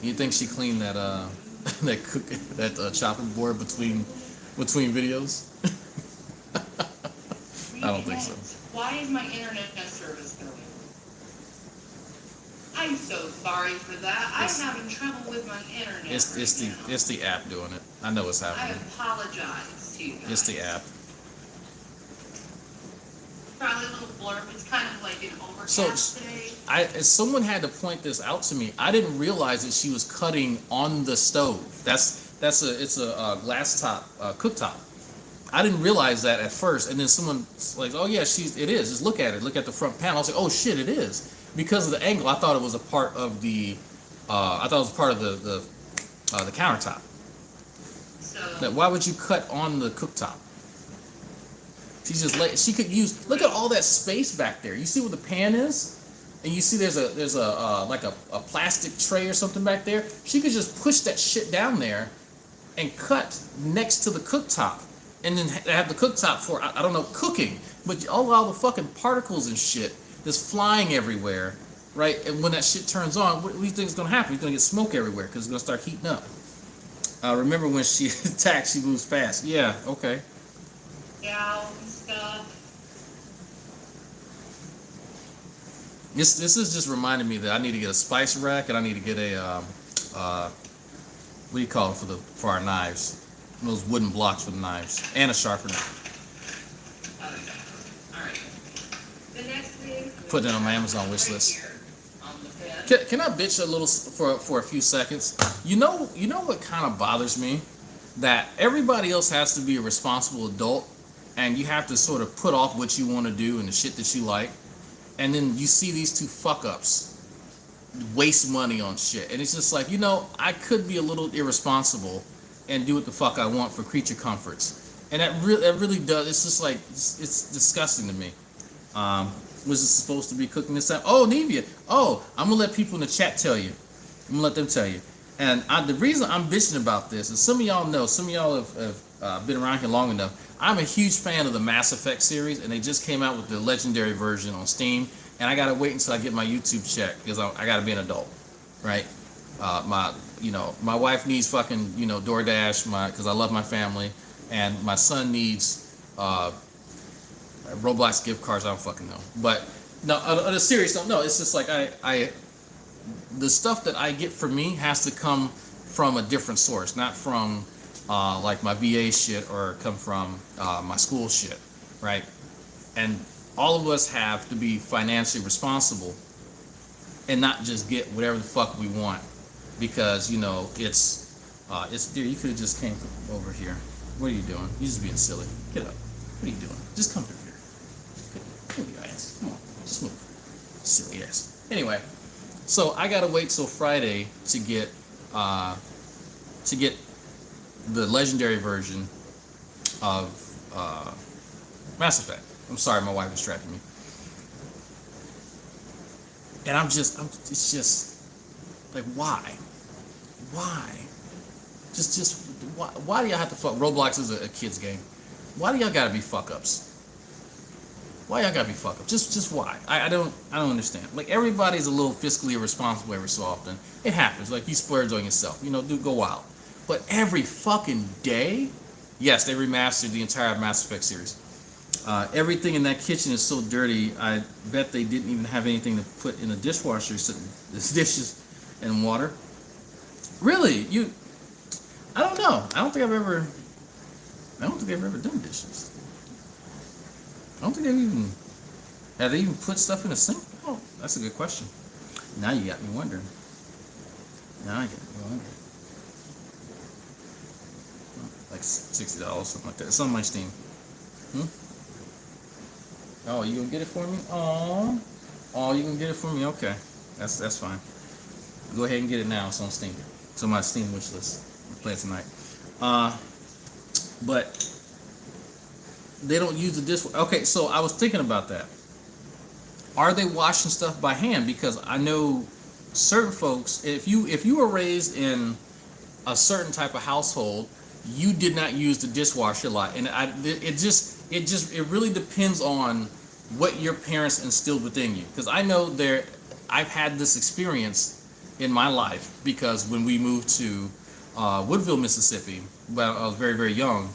You think she cleaned that that chopping board between videos? I don't think so. Why is my internet service going? I'm so sorry for that. I'm having trouble with my internet. It's the app doing it. I know what's I happening. apologize to you guys. It's the app. Probably a little blurb. It's kind of like an So overcast today. someone had to point this out to me. I didn't realize that she was cutting on the stove. It's a glass top cooktop. I didn't realize that at first, and then someone's like, "Oh yeah, it is. Just look at it. Look at the front panel." I was like, "Oh shit, it is." Because of the angle, I thought it was a part of the the countertop. So Now, why would you cut on the cooktop? She could use. Look at all that space back there. You see where the pan is, and you see there's a like a plastic tray or something back there. She could just push that shit down there, and cut next to the cooktop, and then have the cooktop for I don't know, cooking. But all the fucking particles and shit that's flying everywhere, right? And when that shit turns on, what do you think is gonna happen? You're gonna get smoke everywhere because it's gonna start heating up. Remember when she attacks, she moves fast. Yeah, okay. gal and stuff. This is just reminding me that I need to get a spice rack, and I need to get a what do you call it for our knives? Those wooden blocks for the knives and a sharpener. Alright. The next thing. Put it on my Amazon wish list. Here, on the bed. Can I bitch a little for a few seconds? You know what kind of bothers me? That everybody else has to be a responsible adult, and you have to sort of put off what you want to do and the shit that you like, and then you see these two fuck ups waste money on shit, and it's just like, I could be a little irresponsible and do what the fuck I want for creature comforts, and that really does. It's just like it's disgusting to me. Was it supposed to be cooking this time? Oh, Nevia. Oh, I'm gonna let people in the chat tell you. I'm gonna let them tell you. And the reason I'm bitching about this is some of y'all know, some of y'all have been around here long enough. I'm a huge fan of the Mass Effect series, and they just came out with the legendary version on Steam. And I gotta wait until I get my YouTube check because I gotta be an adult, right? My wife needs fucking DoorDash, because I love my family, and my son needs Roblox gift cards. I don't fucking know, but no, on a serious note, no, it's just like the stuff that I get for me has to come from a different source, not from like my VA shit or come from my school shit, right? And all of us have to be financially responsible and not just get whatever the fuck we want because it's there. You could have just came over here. What are you doing? You're just being silly. Get up. What are you doing? Just come through here. Come on, your ass. Come on, just move. Silly ass. Anyway, so I gotta wait till Friday to get the legendary version of Mass Effect. I'm sorry, my wife distracted me. And it's just like, why? Why do y'all have to fuck? Roblox is a kid's game. Why do y'all gotta be fuck ups? Why y'all gotta be fuck ups? Just why? I don't understand. Like, everybody's a little fiscally irresponsible every so often. It happens. Like, you splurge on yourself. Dude, go wild. But every fucking day, yes, they remastered the entire Mass Effect series. Everything in that kitchen is so dirty. I bet they didn't even have anything to put in the dishwasher. There's dishes and water. Really? I don't know. I don't think I've ever done dishes. I don't think have they even put stuff in the sink? Oh, that's a good question. Now you got me wondering. Like $60, something like that. It's on my Steam. Oh, you gonna get it for me? Oh, you gonna get it for me? Okay, that's fine. Go ahead and get it now. It's on Steam. It's on my Steam wish list. I'll play it tonight. But they don't use the dishwasher. Okay, so I was thinking about that. Are they washing stuff by hand? Because I know certain folks. If you were raised in a certain type of household, you did not use the dishwasher a lot, and it really depends on what your parents instilled within you. Because I know I've had this experience in my life because when we moved to Woodville, Mississippi, when I was very, very young,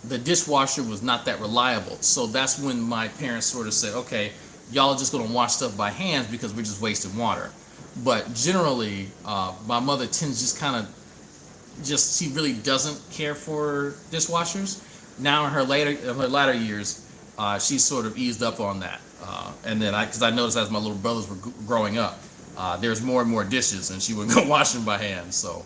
the dishwasher was not that reliable. So that's when my parents sort of said, okay, y'all are just going to wash stuff by hand because we're just wasting water. But generally, my mother tends she really doesn't care for dishwashers. Now in her latter years, she's sort of eased up on that. And then because I noticed as my little brothers were growing up, there's more and more dishes, and she would go wash them by hand. So,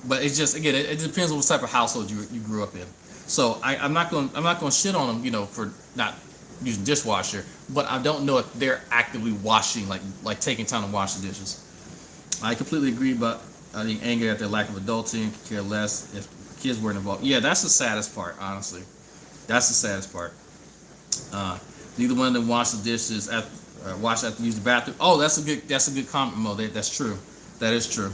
but it's just, again, it depends on what type of household you grew up in. So I'm not going to shit on them, for not using dishwasher. But I don't know if they're actively washing, like taking time to wash the dishes. I completely agree about being angry at their lack of adulting, could care less if kids weren't involved. Yeah, that's the saddest part, honestly. That's the saddest part. Neither one of them wash the dishes wash after use the bathroom. Oh, that's a good comment, Mo. That's true. That is true.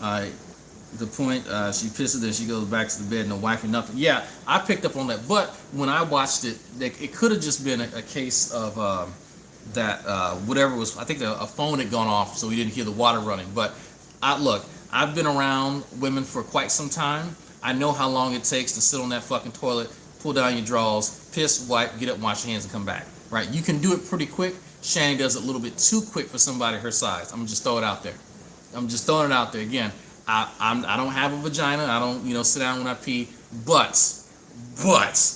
The point, she pisses and she goes back to the bed, no wiping, nothing. Yeah, I picked up on that. But when I watched it, it could have just been a case of whatever was. I think a phone had gone off, so we didn't hear the water running. But I've been around women for quite some time. I know how long it takes to sit on that fucking toilet, pull down your drawers, piss, wipe, get up, wash your hands, and come back. Right? You can do it pretty quick. Shanny does it a little bit too quick for somebody her size. I'm gonna just throw it out there. I'm just throwing it out there again. I don't have a vagina. I don't, sit down when I pee. But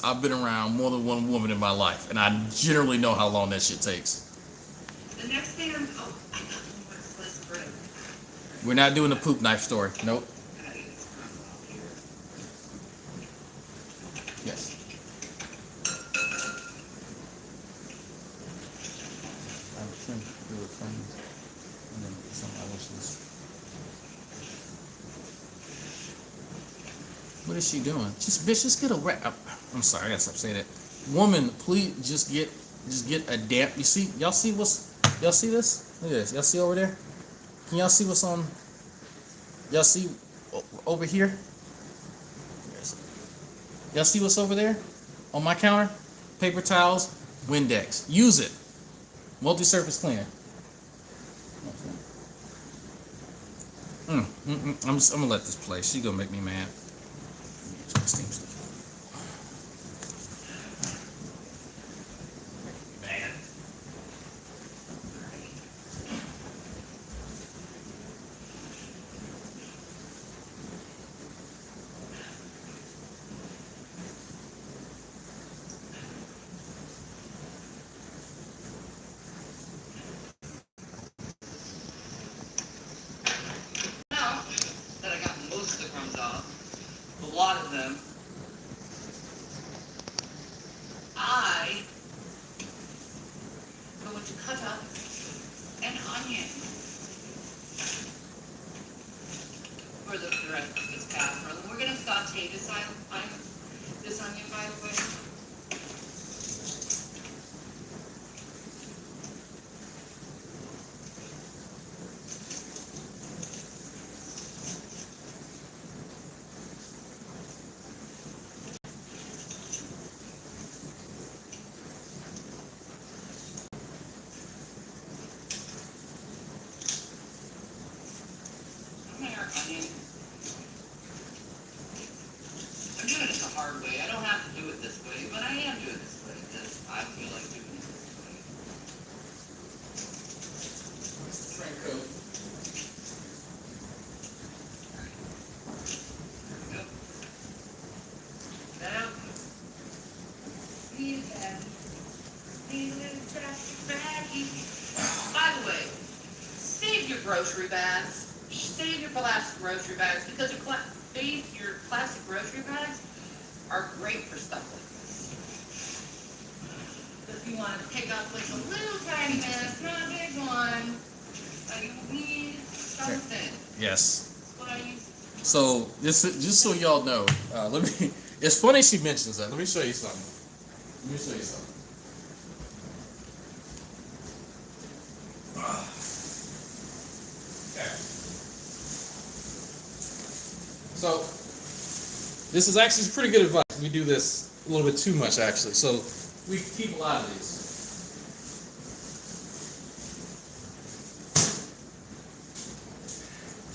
I've been around more than one woman in my life, and I generally know how long that shit takes. The next thing I got one more slice of bread. We're not doing the poop knife story. Nope. Yes. What is she doing? Just get a wrap. I'm sorry, I gotta stop saying that. Woman, please just get a damn. Y'all see y'all see this? Look at this. Y'all see over there? Can y'all see what's on? Y'all see over here? Y'all see what's over there? On my counter? Paper towels, Windex. Use it. Multi-surface cleaner. I'm gonna let this play. She gonna make me mad. Man. Now that I got most of the crumbs off, a lot of them, I go to cut up an onion for the rest of this casserole. We're going to saute this onion, by the way. Onion. I'm doing it the hard way. I don't have to do it this way, but I am doing it this way because I feel like doing it this way. There we go. Now, by the way, save your grocery bags. Save your plastic grocery bags because your plastic grocery bags are great for stuff like this. If you want to pick up like a little tiny mess, not a big one, you need something. Yes. That's what I use. So just so y'all know, it's funny she mentions that. Let me show you something. Okay. So this is actually pretty good advice. We do this a little bit too much actually. So we keep a lot of these.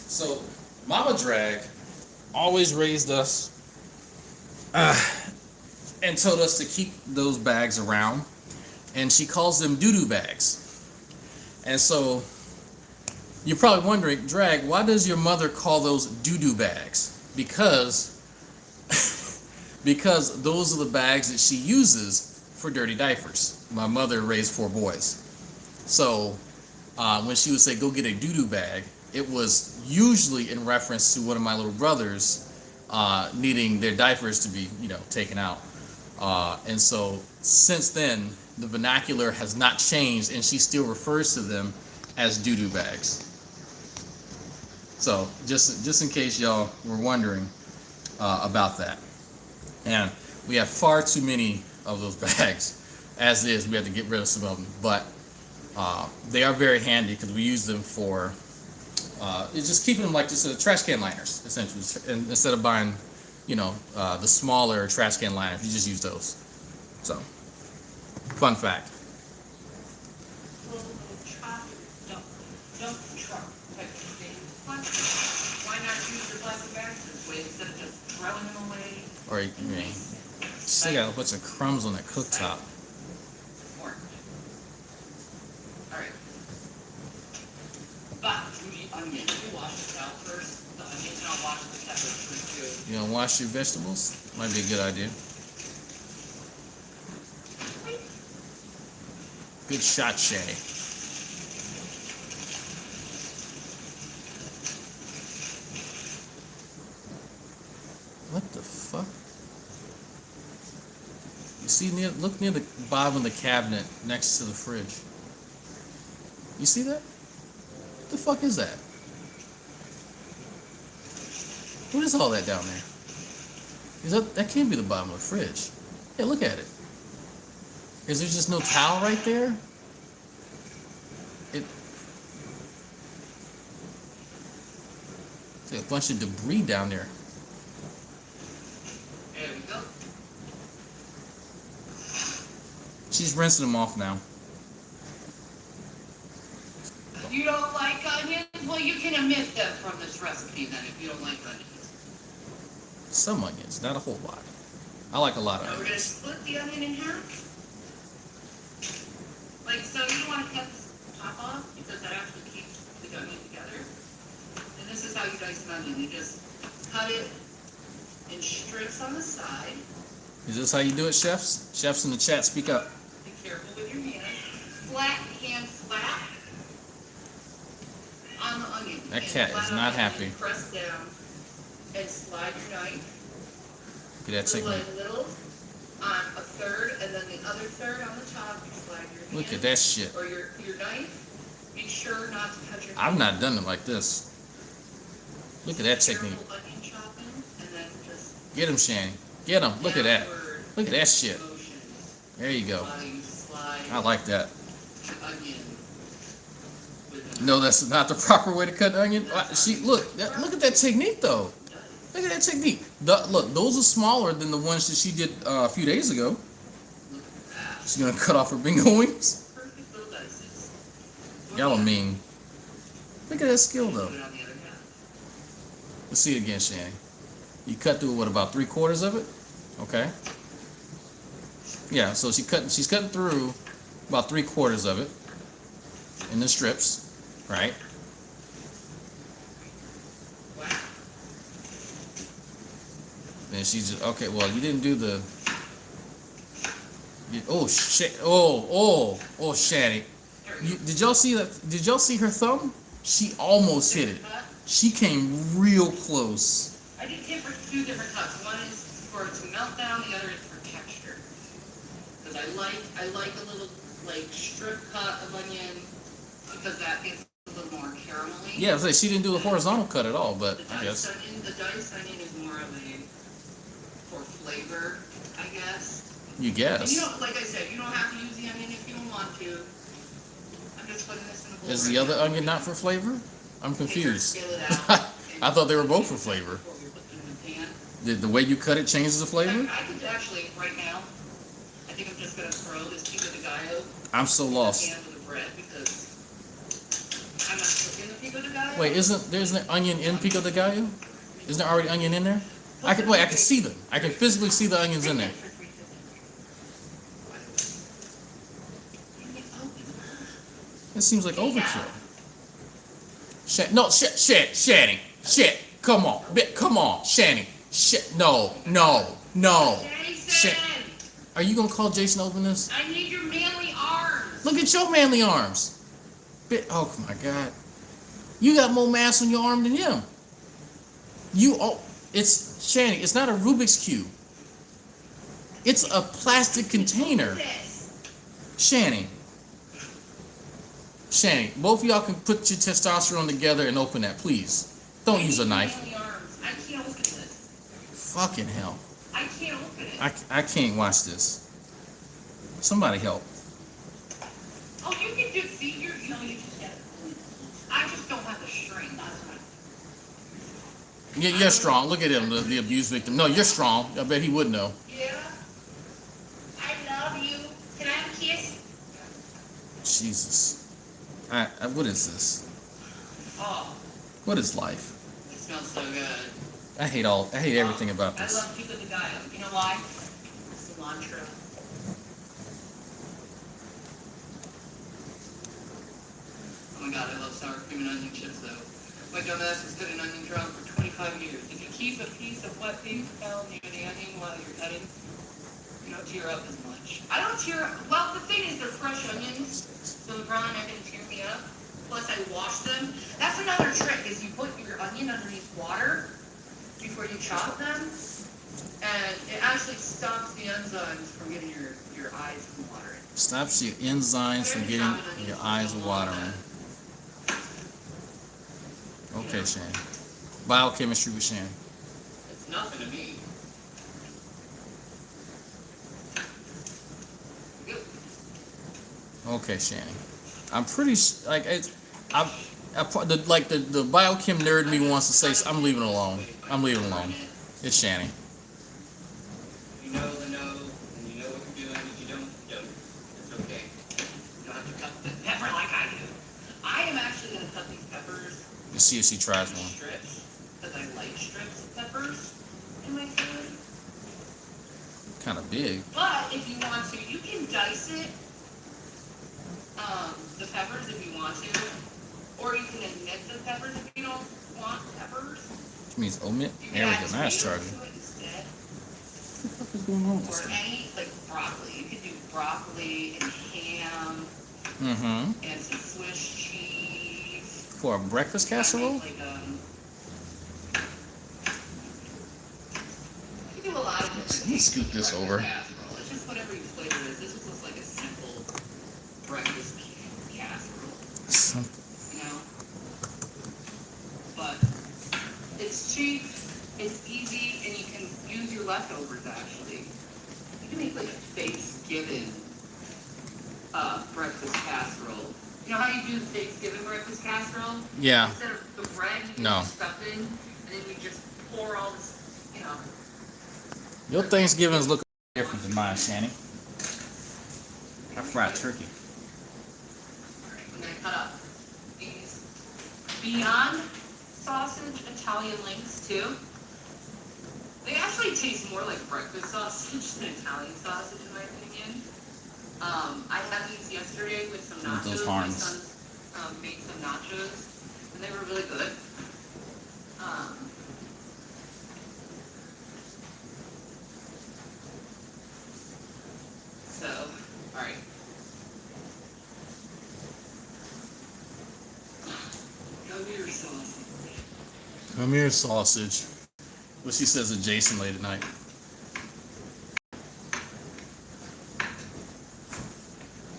So Mama Drag always raised us and told us to keep those bags around, and she calls them doo-doo bags. And so you're probably wondering, Drag, why does your mother call those doo-doo bags? Because those are the bags that she uses for dirty diapers. My mother raised 4 boys. So when she would say, go get a doo-doo bag, it was usually in reference to one of my little brothers needing their diapers to be, taken out. And so since then, the vernacular has not changed, and she still refers to them as doo-doo bags. So just in case y'all were wondering about that. And we have far too many of those bags. As is, we have to get rid of some of them. But they are very handy because we use them for it's just keeping them like just trash can liners, essentially. And instead of buying, the smaller trash can liners, you just use those. So, fun fact. Dump truck type of thing. Why not use your plastic bags this way instead of just throwing them away? Or still got a bunch of crumbs on that cooktop. Alright. But the onion, we wash this out first. The onion. You know, wash your vegetables? Might be a good idea. Good shot, Shanny. What the fuck? You see, look near the bottom of the cabinet next to the fridge. You see that? What the fuck is that? What is all that down there? That can't be the bottom of the fridge. Hey, look at it. Is there just no towel right there? It's like a bunch of debris down there. There we go. She's rinsing them off now. You don't like onions? Well, you can omit them from this recipe then if you don't like onions. Some onions, not a whole lot. I like a lot of Now we're going to onions. split the onion in half. Like so, you don't want to cut this top off because that actually keeps the onion together. And this is how you dice an onion. You just cut it in strips on the side. Is this how you do it, chefs? Chefs in the chat, speak up. Be careful with your hands. Flat, hand flat on the onion. That Hand cat flat is on not the onion, happy. Press down and slide your knife. Look at that Little technique. and little on a third, and then the other third on the top. You slide your hand. Look at that shit. Or your knife. Be sure not to cut your. I've not done it like this. Look at that technique. Careful onion chopping, and then just Get him, Shanny. Get him. Look at that. downward Look at that shit. motions There you go. while you slide I like that. the onion with No, that's not the proper way to cut an onion. Look at that technique though. Look at that technique. Look, those are smaller than the ones that she did a few days ago. She's gonna cut off her bingo wings. perfect little dices. Y'all are mean. Look at that skill though. Put it on the other half. Let's see it again, Shanny. You cut through what, about 3/4 of it? Okay. Yeah, so she's cutting through about 3/4 of it in the strips, right? Wow. Then she's just, okay. Well, you didn't do the. Oh shit! Oh, Shanny. There we go. Did y'all see that? Did y'all see her thumb? She almost hit it. Cut. She came real close. I did two different cuts. One is for it to melt down, the other is for texture. Because I like a little like strip cut of onion because that gets a little more caramelly. Yeah, so she didn't do the horizontal cut at all, but The I guess. diced onion is more of a for flavor, I guess. You And guess. you don't, like I said, you don't have to use the onion if you don't want to. I'm just putting this in a bowl. Is right the other now. onion not for flavor? I'm confused. Scale it out I thought they were both for flavor. before we put them in the pan. Did the way you cut it changes the flavor? I could actually, right now, I think I'm just going to throw this pico de gallo I'm so in the lost. pan with the bread because I'm not cooking the pico de gallo. Wait, there's an onion in pico de gallo? Isn't there already onion in there? I can see them. I can physically see the onions in there. It seems like overkill. Shanny. Shit. Come on, Shanny. Shit. No. Jason, Are you gonna call Jason to open this? I need your manly arms. Look at your manly arms. Oh my God. You got more mass on your arm than him. It's Shanny. It's not a Rubik's Cube. It's a plastic container. This. Shanny, both of y'all can put your testosterone together and open that, please. Don't use a knife. Manly arms. I can't open this. Fucking hell. I can't open it. I can't watch this. Somebody help. Oh, you can just see your. You just get it. I just don't have the strength. That's right. You're strong. Look at him, the abuse victim. No, you're strong. I bet he would know. Yeah. I love you. Can I have a kiss? Jesus. What is this? Oh, What is life? it smells so good. I hate everything about I this. love pico de gallo. You know why? Cilantro. Oh my God, I love sour cream and onion chips though. My dumbass was cutting onion drum for 25 years. Did you keep a piece of wet paper towel near the onion while you're cutting. You don't tear up as much. I don't tear up. Well, the thing is, they're fresh onions, so the brown aren't going to tear me up. Plus, I wash them. That's another trick, is you put your onion underneath water before you chop them, and it actually stops the enzymes from getting your eyes from watering. Stops your enzymes from getting your eyes watering. Okay, Shanny. Biochemistry with Shanny. It's nothing to me. Okay, Shanny. I'm pretty like it's. The biochem nerd in me wants to say I'm leaving it alone. I'm leaving it alone. It's Shanny. You know the know, and you know what you're doing. If you don't, you don't. It's okay. You don't have to cut the pepper like I do. I am actually going to cut these peppers. You see if she tries into one. strips, because I like strips of peppers in my food. Kind of big. But if you want to, you can dice it. The peppers if you want to, or you can omit the peppers if you don't want peppers. Which means omit. There we go. Now it's charging. To it instead. What the fuck is going on with this Or thing? any, like broccoli. You could do broccoli and ham Mm-hmm. and some Swiss cheese. For a breakfast casserole? Like, you can do a lot of different Let me scoot this breakfast over. casserole. It's just whatever your flavor is. This is just like a simple breakfast casserole. You know? But it's cheap, it's easy, and you can use your leftovers actually. You can make like a Thanksgiving breakfast casserole. You know how you do Thanksgiving breakfast casserole? Yeah. Instead of the bread, you No. put stuffing, and then you just pour all this, you know. Your Thanksgivings look different than mine, Shanny. I fried turkey. Alright, I'm gonna cut up these Beyond Sausage Italian links too. They actually taste more like breakfast sausage than Italian sausage in my opinion. I had these yesterday with some With those nachos. My harms. son made some nachos, and they were really good. So, alright. Come here, sausage. Come here, sausage. What she says to Jason late at night.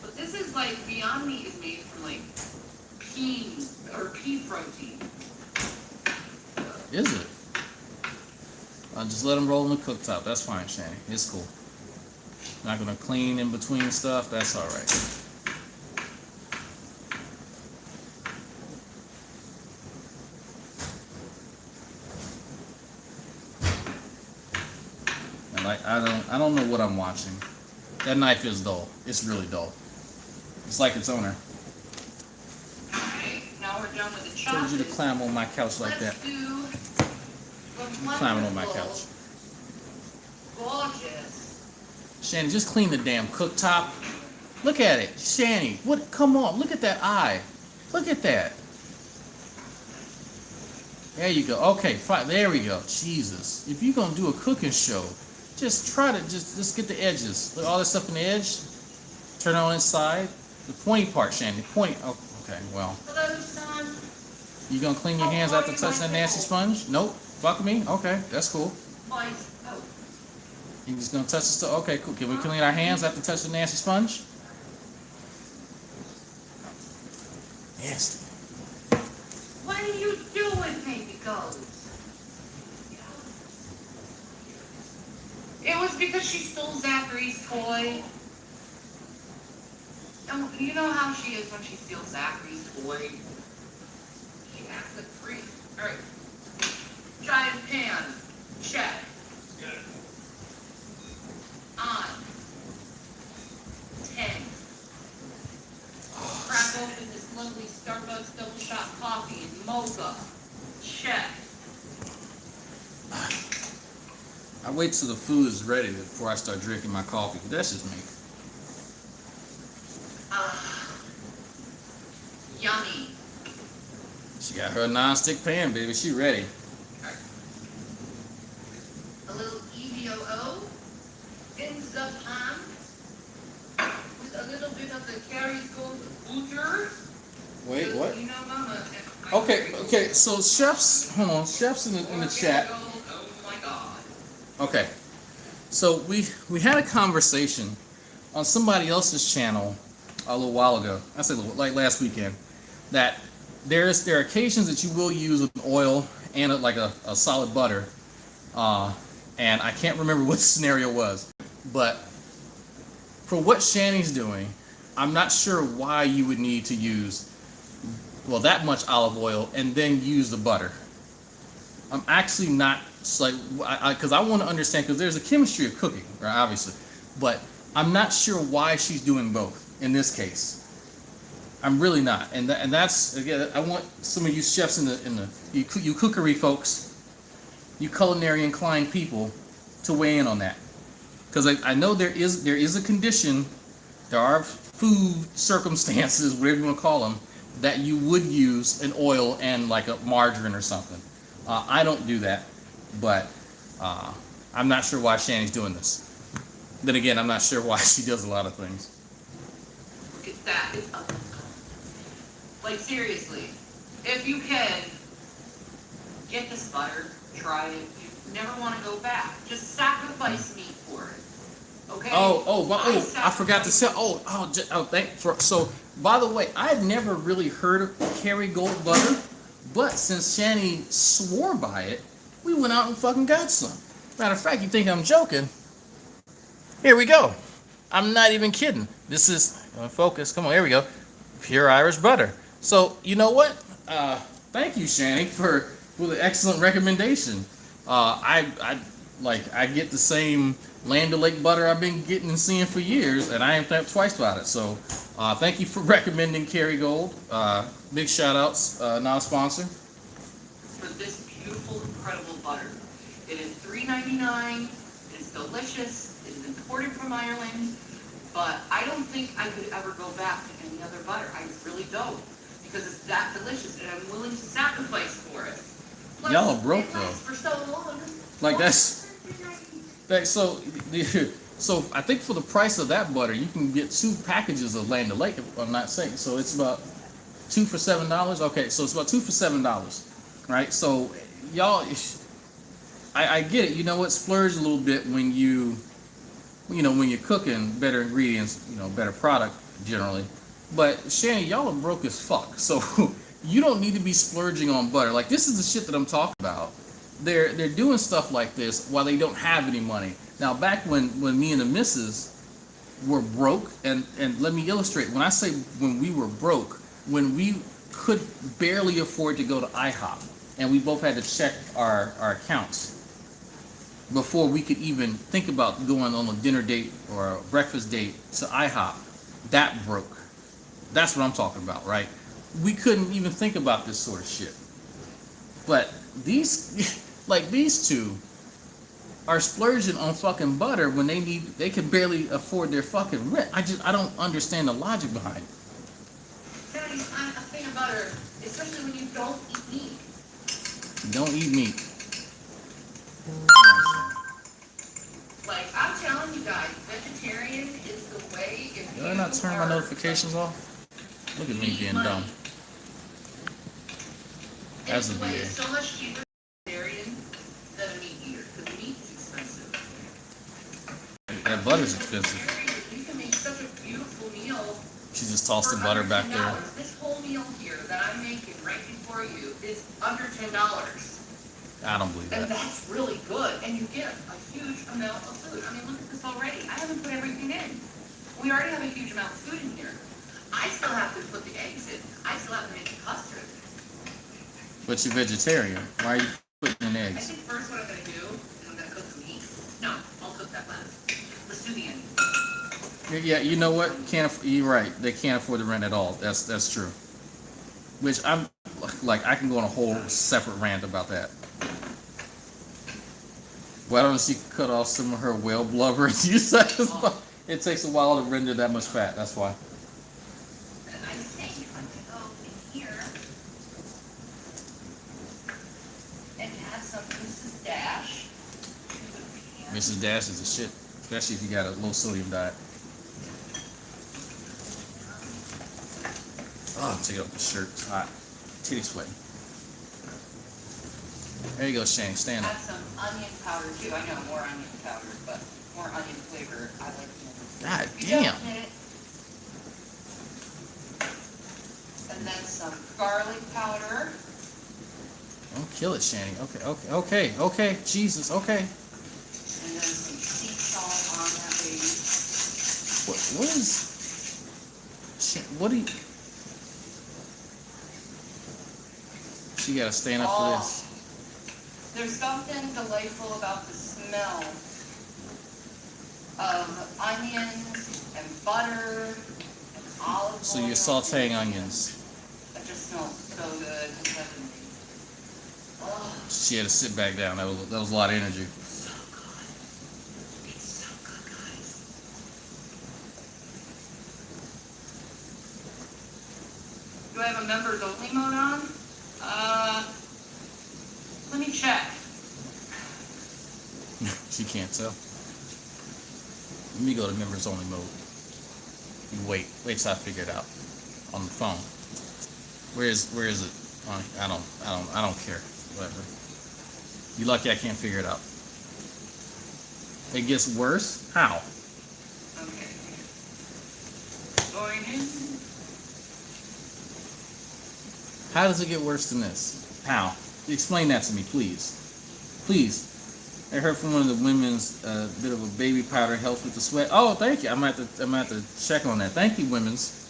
But this is like, Beyond Meat is made from like peas or pea protein. Is it? I'll just let them roll in the cooktop. That's fine, Shanny. It's cool. Not gonna clean in between stuff. That's all right. And like I don't know what I'm watching. That knife is dull. It's really dull. It's like its owner. Alright, now we're done with the Told chopped. you to climb on my couch like that. Let's do the Climbing on my wonderful, couch. gorgeous. Shanny, just clean the damn cooktop. Look at it. Shanny, what? Come on. Look at that eye. Look at that. There you go. Okay, fine. There we go. Jesus. If you're going to do a cooking show, just try to just get the edges. Look, all that stuff on the edge. Turn it on inside. The pointy part, Shanny. The pointy. Oh, okay, well. Hello, son. You going to clean your hands after touching that nasty sponge? Nope. Fuck me? Okay, that's cool. Oh. You just going to touch the stuff? Okay, cool. Can we clean our hands after touching the nasty sponge? Nasty. What are you doing, baby goat? It was because she stole Zachary's toy. And you know how she is when she steals Zachary's toy? She acts like free. Alright. Giant pan. Check. Good. On. 10. Crack open this lovely Starbucks double shot coffee and mocha. Check. I wait till the food is ready before I start drinking my coffee. But that's just me. Yummy. She got her non-stick pan, baby. She ready. the Kerrygold butter. Wait, what? You know, Mama. Okay. So chefs, hold on. Chefs in the chat. Oh my God. Okay. So we had a conversation on somebody else's channel a little while ago. I say like last weekend, that there are occasions that you will use an oil and a solid butter, and I can't remember what the scenario was, but for what Shanny's doing, I'm not sure why you would need to use that much olive oil and then use the butter. I'm actually not because I want to understand, because there's a chemistry of cooking, right, obviously, but I'm not sure why she's doing both in this case. I'm really not, and that's again. I want some of you chefs you cookery folks, you culinary inclined people, to weigh in on that, because I know there is a condition, there are food circumstances, whatever you want to call them, that you would use an oil and like a margarine or something. I don't do that, but I'm not sure why Shanny's doing this. Then again, I'm not sure why she does a lot of things. It's that. It's ugly. Like, seriously, if you can, get this butter, try it. You never want to go back. Just sacrifice meat for it. Okay? I forgot to say. So, by the way, I've never really heard of Kerrygold butter, but since Shanny swore by it, we went out and fucking got some. Matter of fact, you think I'm joking? Here we go. I'm not even kidding. This is focus. Come on, here we go. Pure Irish butter. So you know what? Thank you, Shanny, for the excellent recommendation. I get the same Land O'Lake butter I've been getting and seeing for years, and I ain't thought twice about it. So thank you for recommending Kerrygold. Big shout outs, not a sponsor. For this beautiful, incredible butter. It is $3.99. It's delicious. It is imported from Ireland. But I don't think I could ever go back to any other butter. I really don't. Because it's that delicious, and I'm willing to sacrifice for it. Plus, Y'all are broke, though. it lasts for so long. Like so I think for the price of that butter, you can get 2 packages of Land O'Lake, if I'm not saying. So it's about 2 for $7. Okay, so it's about 2 for $7, right? So y'all, I get it. You know what? Splurge a little bit when when you're cooking better ingredients, better product generally. But Shanny, y'all are broke as fuck. So you don't need to be splurging on butter. Like, this is the shit that I'm talking about. They're doing stuff like this while they don't have any money. Now, back when me and the missus were broke, and let me illustrate. When I say when we were broke, when we could barely afford to go to IHOP, and we both had to check our accounts before we could even think about going on a dinner date or a breakfast date to IHOP, that broke. That's what I'm talking about, right? We couldn't even think about this sort of shit. But these two are splurging on fucking butter when they can barely afford their fucking rent. I don't understand the logic behind it. Daddy's not a thing of butter, especially when you don't eat meat. Don't eat meat. Like, I'm telling you guys, vegetarian is the way. If Did I not turn my notifications off? Look at me being dumb. As a VA. VA. It's so much cheaper vegetarian than a meat eater, because meat is expensive. That butter's expensive. You can make such a beautiful meal. She just tossed the butter back there. $10. This whole meal here that I'm making right before you is under $10. I don't believe And that. that's really good. And you get a huge amount of food. I mean, look at this already. I haven't put everything in. We already have a huge amount of food in here. I still have to put the eggs in. I still have to make the custard. But you're vegetarian. Why are you putting in I eggs? think first what I'm going to do is I'm going to cook the meat. No, I'll cook that last. Let's do the onion. Yeah, you know what? You're right. They can't afford the rent at all. That's true. Which I'm like, I can go on a whole separate rant about that. Why don't she cut off some of her whale blubber and use that? It takes a while to render that much fat. That's why. And I think I'm going to go in here and add some Mrs. Dash to the pan. Mrs. Dash is a shit, especially if you got a low sodium diet. Oh, take off the shirt. It's hot. Titty sweating. There you go, Shanny. Stand up. Add some onion powder too. I know more onion powder, but more onion flavor. I like it. God You damn. don't hit it. And then some garlic powder. Don't kill it, Shanny. Okay. Jesus, okay. And then some sea salt on that baby. What is... What do you... She gotta stand up for this. There's something delightful about the smell of onions and butter and olive oil. So you're sauteing onions. It just smells so good. It's heavenly. Oh, She had to sit back down. That was a lot of energy. so good. It's so good, guys. Do I have a members only mode on? Let me check. She can't tell. Let me go to members only mode. You wait till I figure it out on the phone. Where is it? I don't care. Whatever. You lucky I can't figure it out. It gets worse? How? Okay. Going in. How does it get worse than this? How? Explain that to me, please. Please. I heard from one of the women's bit of a baby powder helps with the sweat. Oh, thank you. I'm gonna have to check on that. Thank you, women's.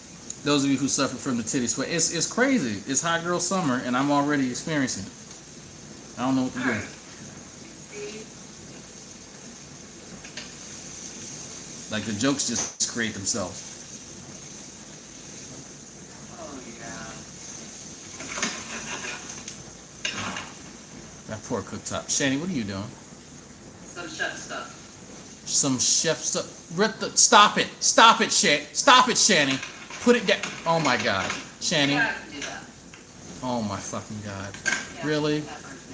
Those of you who suffer from the titty sweat. It's crazy. It's hot girl summer, and I'm already experiencing it. I don't know what to do. Like the jokes just create themselves. Oh yeah. That poor cooktop. Shanny, what are you doing? Some chef stuff. Some chef stuff. Stop it. Stop it, Shanny. Put it down. Oh my God. Shanny. Yeah, I can do that. Oh my fucking God. Yeah, Really? that burns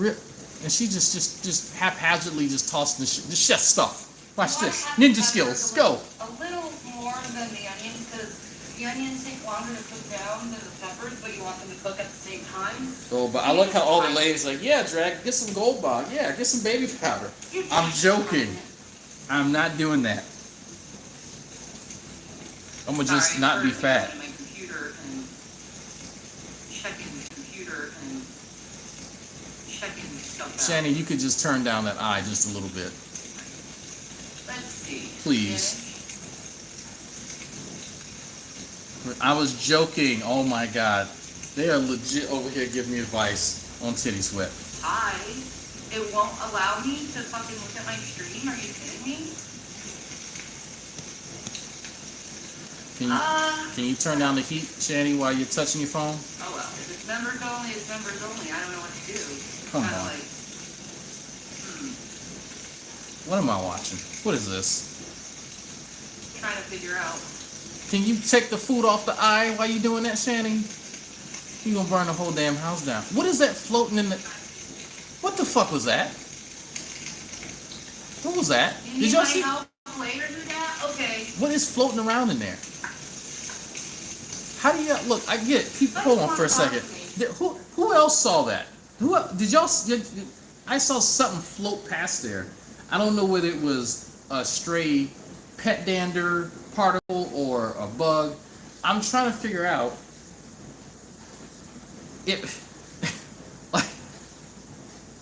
down. And she just haphazardly just tossing the chef stuff. Watch You this. wanna have Ninja the skills. peppers Go. A little more than the onions, because the onions take longer to cook down than the peppers, but you want them to cook at the same time. Oh, but I like how all the ladies like, yeah, Drag, get some gold bog. Yeah, get some baby powder. I'm joking. I'm not doing that. I'm gonna just not be fat. My computer and checking the computer and checking stuff out. Shanny, you could just turn down that eye just a little bit. Let's see. Please. I was joking. Oh my God. They are legit over here giving me advice on titty sweat. It won't allow me to fucking look at my stream. Are you kidding me? Can you turn down the heat, Shanny, while you're touching your phone? Oh well, if it's members only, it's members only. I don't know what to do. Come Kinda on. like, What am I watching? What is this? trying to figure out. Can you take the food off the eye while you doing that, Shanny? You gonna burn the whole damn house down. What is that floating in the... What the fuck was that? What was that? You Did need y'all my see? help later do that? Okay. What is floating around in there? How do you... Look, I get it. People, hold on for a second. Who else saw that? Did y'all... I saw something float past there. I don't know whether it was a stray pet dander particle or a bug. I'm trying to figure out it. Like,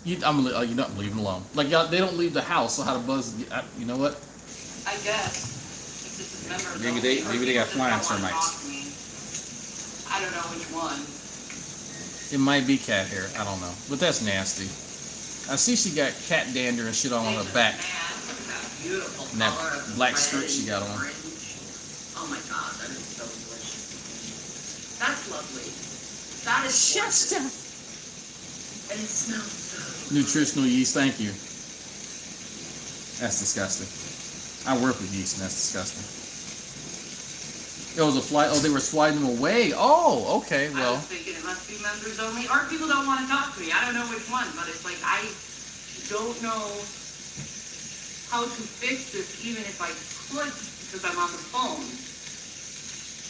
you don't leave them alone. Like y'all, they don't leave the house. So how the bugs? You know what? I guess. If this is members Maybe only, they- or maybe they got people just flying don't wanna termites. talk to me. I don't know which one. It might be cat hair. I don't know, but that's nasty. I see she got cat dander and shit all on her back. Beautiful And that color of black red skirt she got and on. orange. Oh my god, that is so delicious. That's lovely. That is Chef gorgeous. stuff. And it smells so Nutritional yeast. Thank you. That's disgusting. I work with yeast, and that's disgusting. It was a fly. Oh, they were sliding them away. Oh, okay. I Well, was thinking it must be members only, or people don't want to talk to me. I don't know which one, but it's like I don't know how to fix this, even if I could, because I'm on the phone.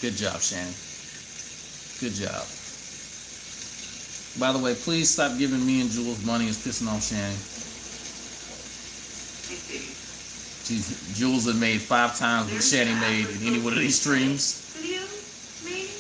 good job, Shannon. Good job. By the way, please stop giving me and Jules money. It's pissing off Shanny. Jules had made 5 times what Shanny made in any one of these streams. Video, maybe?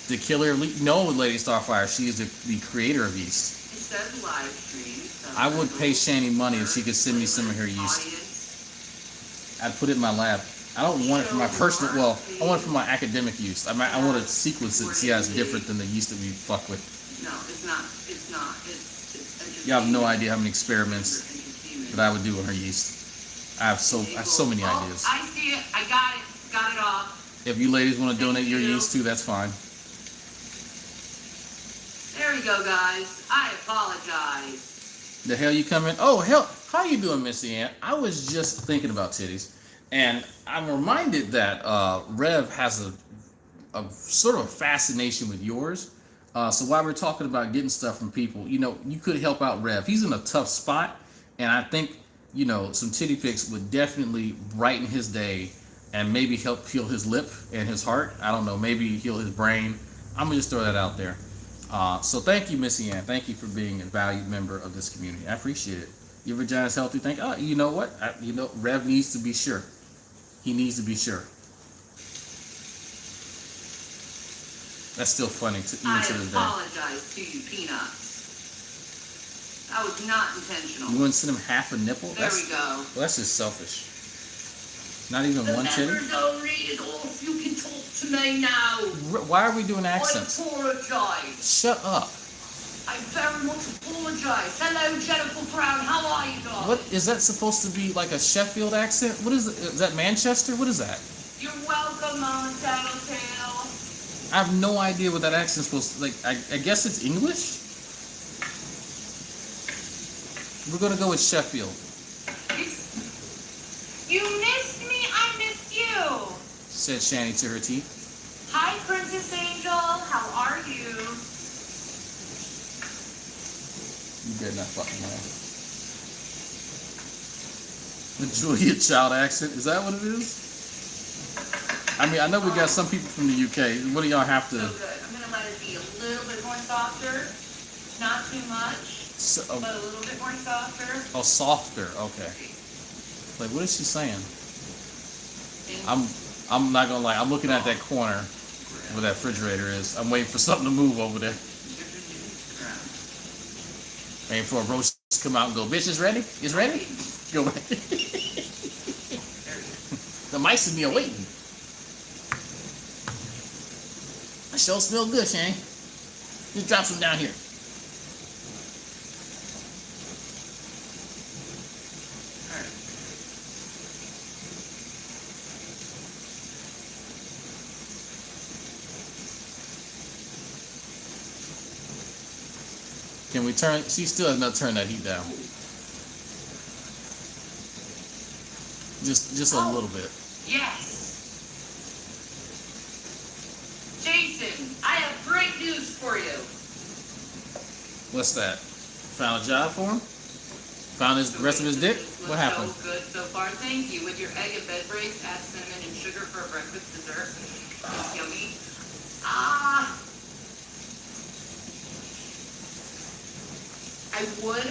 The killer, no, Lady Starfire. She is the creator of yeast. It says live stream. I would pay Shanny money if she could send me some of her yeast. I'd put it in my lab. I don't want it for my personal, well, I want it for my academic use. I want to sequence it and see how it's different than the yeast that we fuck with. No, it's not. It's not. It's You have no idea how many experiments that I would do on her yeast. I have so many ideas. I see it. I got it. Got it off. If you ladies want to donate your yeast too, that's fine. There we go, guys. I apologize. The hell you coming? Oh, hell. How you doing, Missy Ann? I was just thinking about titties. And I'm reminded that Rev has a sort of a fascination with yours. So while we're talking about getting stuff from people, you know, you could help out Rev. He's in a tough spot. And I think, you know, some titty pics would definitely brighten his day and maybe help heal his lip and his heart. I don't know, maybe heal his brain. I'm going to just throw that out there. So thank you, Missy Ann. Thank you for being a valued member of this community. I appreciate it. Your vagina's healthy. You know what? Rev needs to be sure. He needs to be sure. That's still funny even to this day. I apologize to you, Peanuts. That was not intentional. You wouldn't send him half a nipple? There we go. Well, that's just selfish. Not even one titty? The members only is off. You can talk to me now. Why are we doing accents? I apologize. Shut up. I very much apologize. Hello, Jennifer Brown. How are you, darling? What is that supposed to be, like a Sheffield accent? What is it? Is that Manchester? What is that? You're welcome, Mama Tattletale. I have no idea what that accent's supposed to, like, I guess it's English? We're gonna go with Sheffield. You missed me, I missed you. Said Shanny to her teeth. Hi, Princess Angel. How are you? You better not fucking laugh. The Julia Child accent, is that what it is? I mean, I know we got some people from the UK. What do y'all have to... So good. I'm going to let it be a little bit more softer. Not too much, but a little bit more softer. Oh, softer. Okay. Like, what is she saying? I'm not going to lie. I'm looking at that corner where that refrigerator is. I'm waiting for something to move over there. Waiting for a roast to come out and go, bitch, it's ready? It's ready? Go back. The mice is me waiting. I sure smell good, Shane. Just drop some down here. Can we turn? She still has not turned that heat down. Just a little bit. Yes. Jason, I have great news for you. What's that? Found a job for him? Found the rest of his dick? What happened? So good so far. Thank you. With your egg and bed breaks, add cinnamon and sugar for a breakfast dessert. It's yummy. I would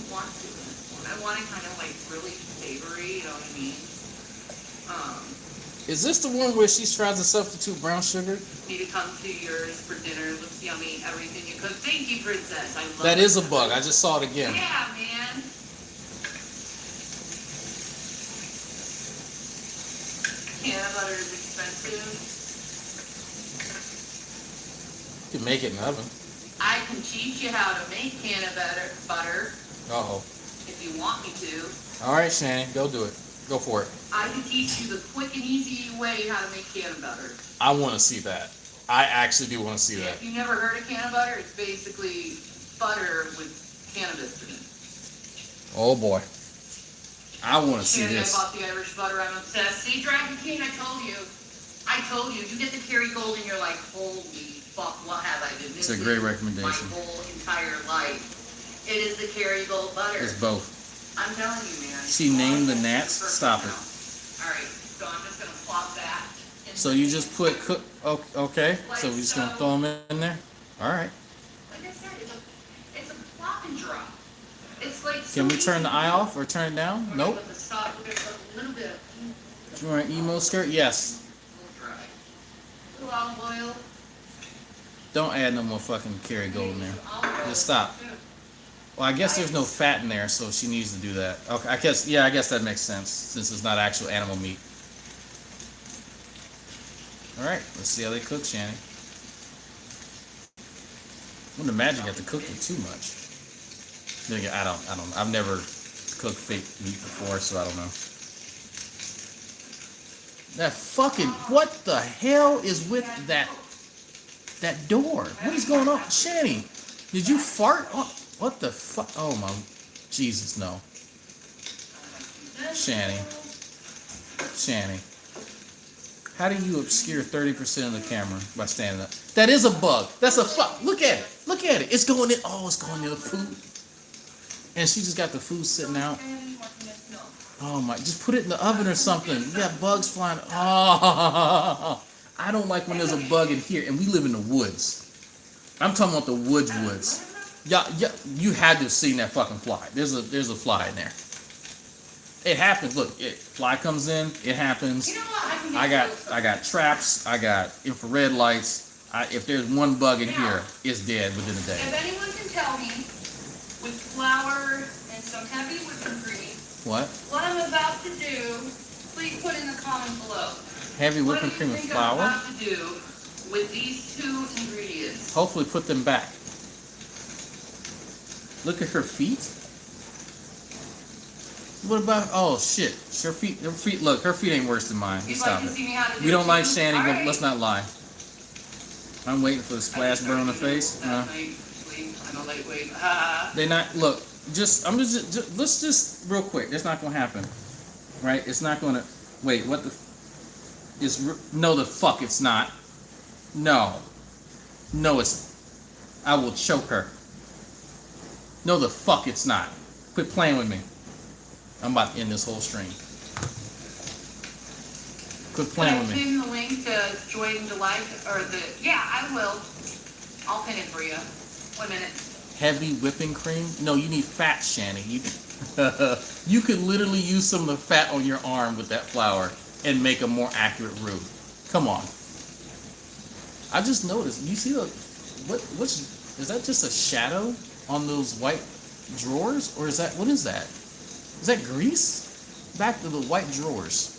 want to. I want it kind of like really savory, you know what I mean? Is this the one where she tries to substitute brown sugar? Need to come to yours for dinner. Looks yummy. Everything you cook. Thank you, Princess. I love That is a bug. I just saw it again. Yeah, man. Peanut butter is expensive. You can make it in the oven. I can teach you how to make peanut butter. Uh-oh. If you want me to. All right, Shanny, go do it. Go for it. I can teach you the quick and easy way how to make peanut butter. I want to see that. I actually do want to see that. If you never heard of peanut butter, it's basically butter with cannabis in it. Oh boy. I want to see Shanny, this. I bought the Irish butter. I'm obsessed. See, Dragon King, I told you. You get the Kerry Gold and you're like, holy fuck, what have I been missing? It's a great recommendation. My whole entire life. It is the Kerry Gold butter. It's both. I'm telling you, man. She named the gnats. Stop it. Alright, so I'm just going to plop that So you just put cook. Okay. So we just gonna throw them in there. All right. Like I said, it's a plop and drop. It's like. Can we turn the eye off or turn it down? Okay, Nope. with the salt, we're gonna put a little bit. You wear an emo skirt? Yes. A little dry. A little olive oil. Don't add no more fucking Kerrygold in there. Olive oil. Just stop. Well, I guess there's no fat in there, so she needs to do that. Okay, I guess that makes sense since it's not actual animal meat. All right, let's see how they cook, Shanny. I wouldn't imagine you have to cook it too much. Then again, I don't. I've never cooked fake meat before, so I don't know. That fucking what the hell is with that door? What is going on, Shanny? Did you fart? What the fuck? Oh my, Jesus no. Shanny. How do you obscure 30% of the camera by standing up? That is a bug. That's a fuck. Look at it. It's going in. Oh, it's going in the food. And she just got the food sitting out. Oh my, just put it in the oven or something. You got bugs flying. Oh, I don't like when there's a bug in here. And we live in the woods. I'm talking about the woods. Yeah, you had to have seen that fucking fly. There's a fly in there. It happens. Look, fly comes in. It happens. You know what? I got traps. I got infrared lights. If there's one bug in here, it's dead within a day. If anyone can tell me, with flour and some heavy whipping cream, what I'm about to do, please put in the comment below. Heavy whipping cream and flour? What do you think I'm about to do with these two ingredients? Hopefully put them back. Look at her feet. What about? Oh shit! Her feet. Look, her feet ain't worse than mine. Stop it. We don't like Shanny, but let's not lie. I'm waiting for the splash burn on the face. I'm a lightweight. They not look. Let's just real quick. It's not gonna happen, right? It's not gonna. Wait, what the? No, the fuck, it's not. No, it's. I will choke her. No, the fuck, it's not. Quit playing with me. I'm about to end this whole stream. Quit playing with me. Can I pin the link to join the live or the? Yeah, I will. I'll pin it for you. 1 minute. Heavy whipping cream? No, you need fat, Shanny. You could literally use some of the fat on your arm with that flour and make a more accurate roux. Come on. I just noticed. You see what's is that just a shadow on those white drawers, or is that what is that? Is that grease? Back to the white drawers.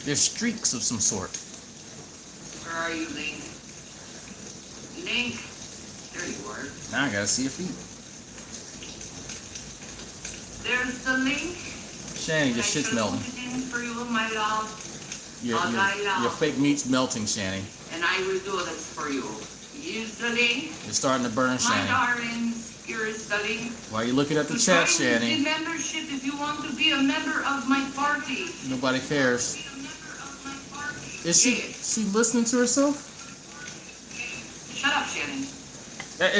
There's streaks of some sort. Where are you, Link? Link? There you are. Now I gotta see your feet. There's the link. Shanny, your shit's melting. For you, my love. Your fake meat's melting, Shanny. And I will do this for you. Use the link. It's starting to burn, Shanny. My darlings, here is the link. Why are you looking at the chat, Shanny? The membership if you want to be a member of my party. Nobody cares. Be a member of my party. Is she listening to herself? Shut up, Shannon.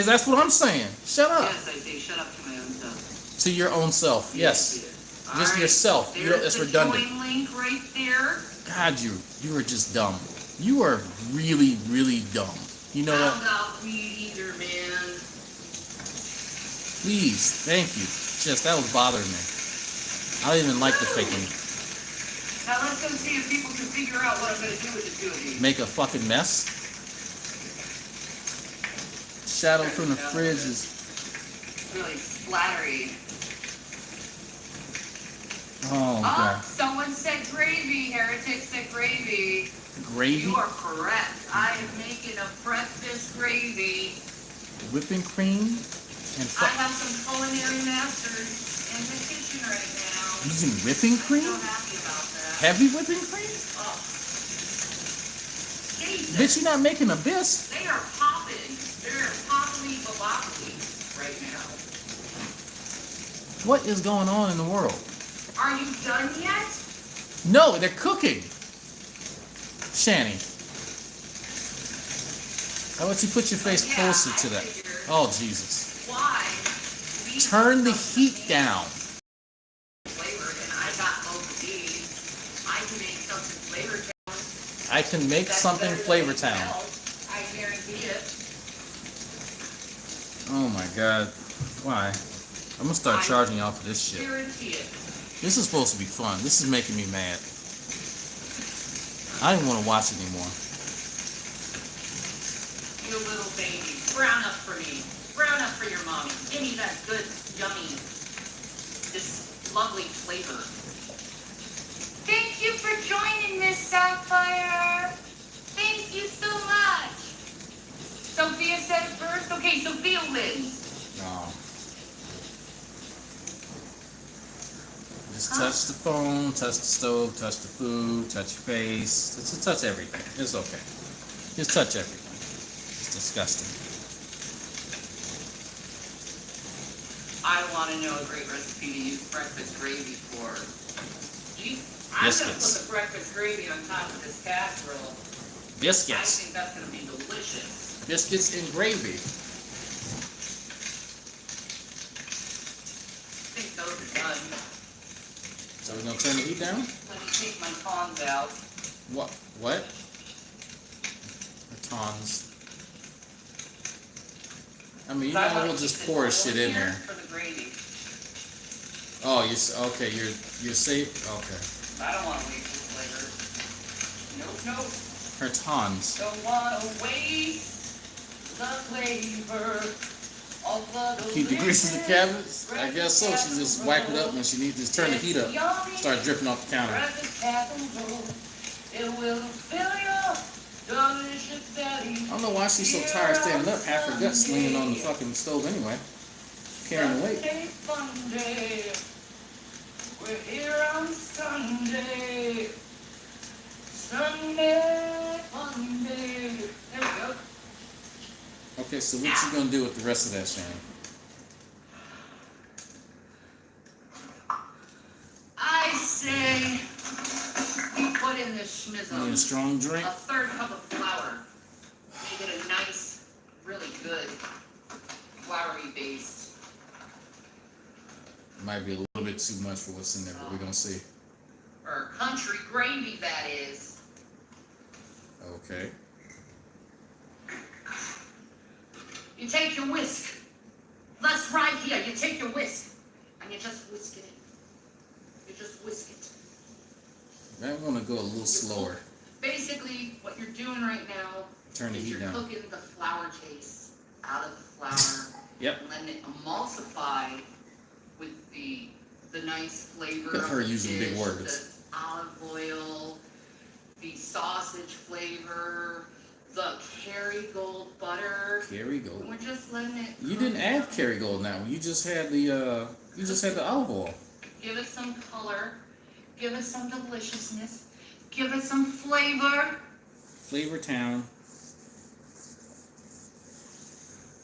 That's what I'm saying. Shut up. Yes, I say shut up to my own self. To your own self. Yes. Just yourself. It's redundant. Join link right there. God, you are just dumb. You are really, really dumb. You know what? I'm not weed either, man. Please, thank you. Just that was bothering me. I don't even like the fake meat. Now let's go see if people can figure out what I'm going to do with the two of these. Make a fucking mess. Shadow from the fridge is really splattery. Oh god. Someone said gravy. Heretic said gravy. Gravy? You are correct. I am making a breakfast gravy. Whipping cream and I have some culinary masters in the kitchen right now. Using whipping cream? I'm so happy about that. Heavy whipping cream? Oh. Jesus. Bitch, you're not making a bisque. They are popping. They're popping babacly right now. What is going on in the world? Are you done yet? No, they're cooking. Shanny. How about you put your face closer to that? Oh, Jesus. Why? Turn the heat down. Flavored, and I got both of these. I can make something flavored. I can make That's something better than Flavor Town. anything else. I guarantee it. Oh my god. Why? I'm gonna start charging y'all for this shit. Guarantee it. This is supposed to be fun. This is making me mad. I don't want to watch it anymore. You little baby. Brown up for me. Brown up for your mommy. Give me that good, yummy, this lovely flavor. Thank you for joining, Miss Sapphire. Thank you so much. Sophia said it first. Okay, Sophia wins. No. Just touch the phone, touch the stove, touch the food, touch your face. Just touch everything. It's okay. Just touch everything. It's disgusting. I want to know a great recipe to use breakfast gravy for. I'm going to put Biscuits. the breakfast gravy on top of this casserole. I Biscuits. think that's going to be delicious. Biscuits and gravy. I think those are done. So we're gonna turn the heat down? Let me take my tongs out. What? What? The tongs. I mean, you might as well just pour shit in there. For the gravy. Oh, okay. You're safe. Okay. I don't want to waste this flavor. Nope. Her tongs. Don't want to waste the flavor of the Keep the grease in the cabinets? I guess so. She just wipe it up when she needs to turn the heat up. Start dripping off the counter. It will fill your delicious belly. I don't know why she's so tired standing up. Half her gut's leaning on the fucking stove anyway. Carrying the weight. Sunday Funday. We're here on Sunday. Sunday Funday. There we go. Okay, so what you gonna do with the rest of that, Shanny? I say we put in this You need a schmizzle strong drink? a third cup of flour. Make it a nice, really good floury base. Might be a little bit too much for what's in there, but we're gonna see. Or country gravy, that is. Okay. You take your whisk. That's right here. You take your whisk. And you just whisk it in. You just whisk it. I want to go a little slower. Basically, what you're doing right now Turn the is heat you're down. cooking the flour taste out of the flour. Yep. And letting it emulsify with the nice flavor Look at of her the using big dish, words. the olive oil, the sausage flavor, the Kerrygold butter. Kerrygold. We're just letting it. You didn't add Kerrygold now. You just had the olive oil. Give it some color. Give it some deliciousness. Give it some flavor. Flavor Town.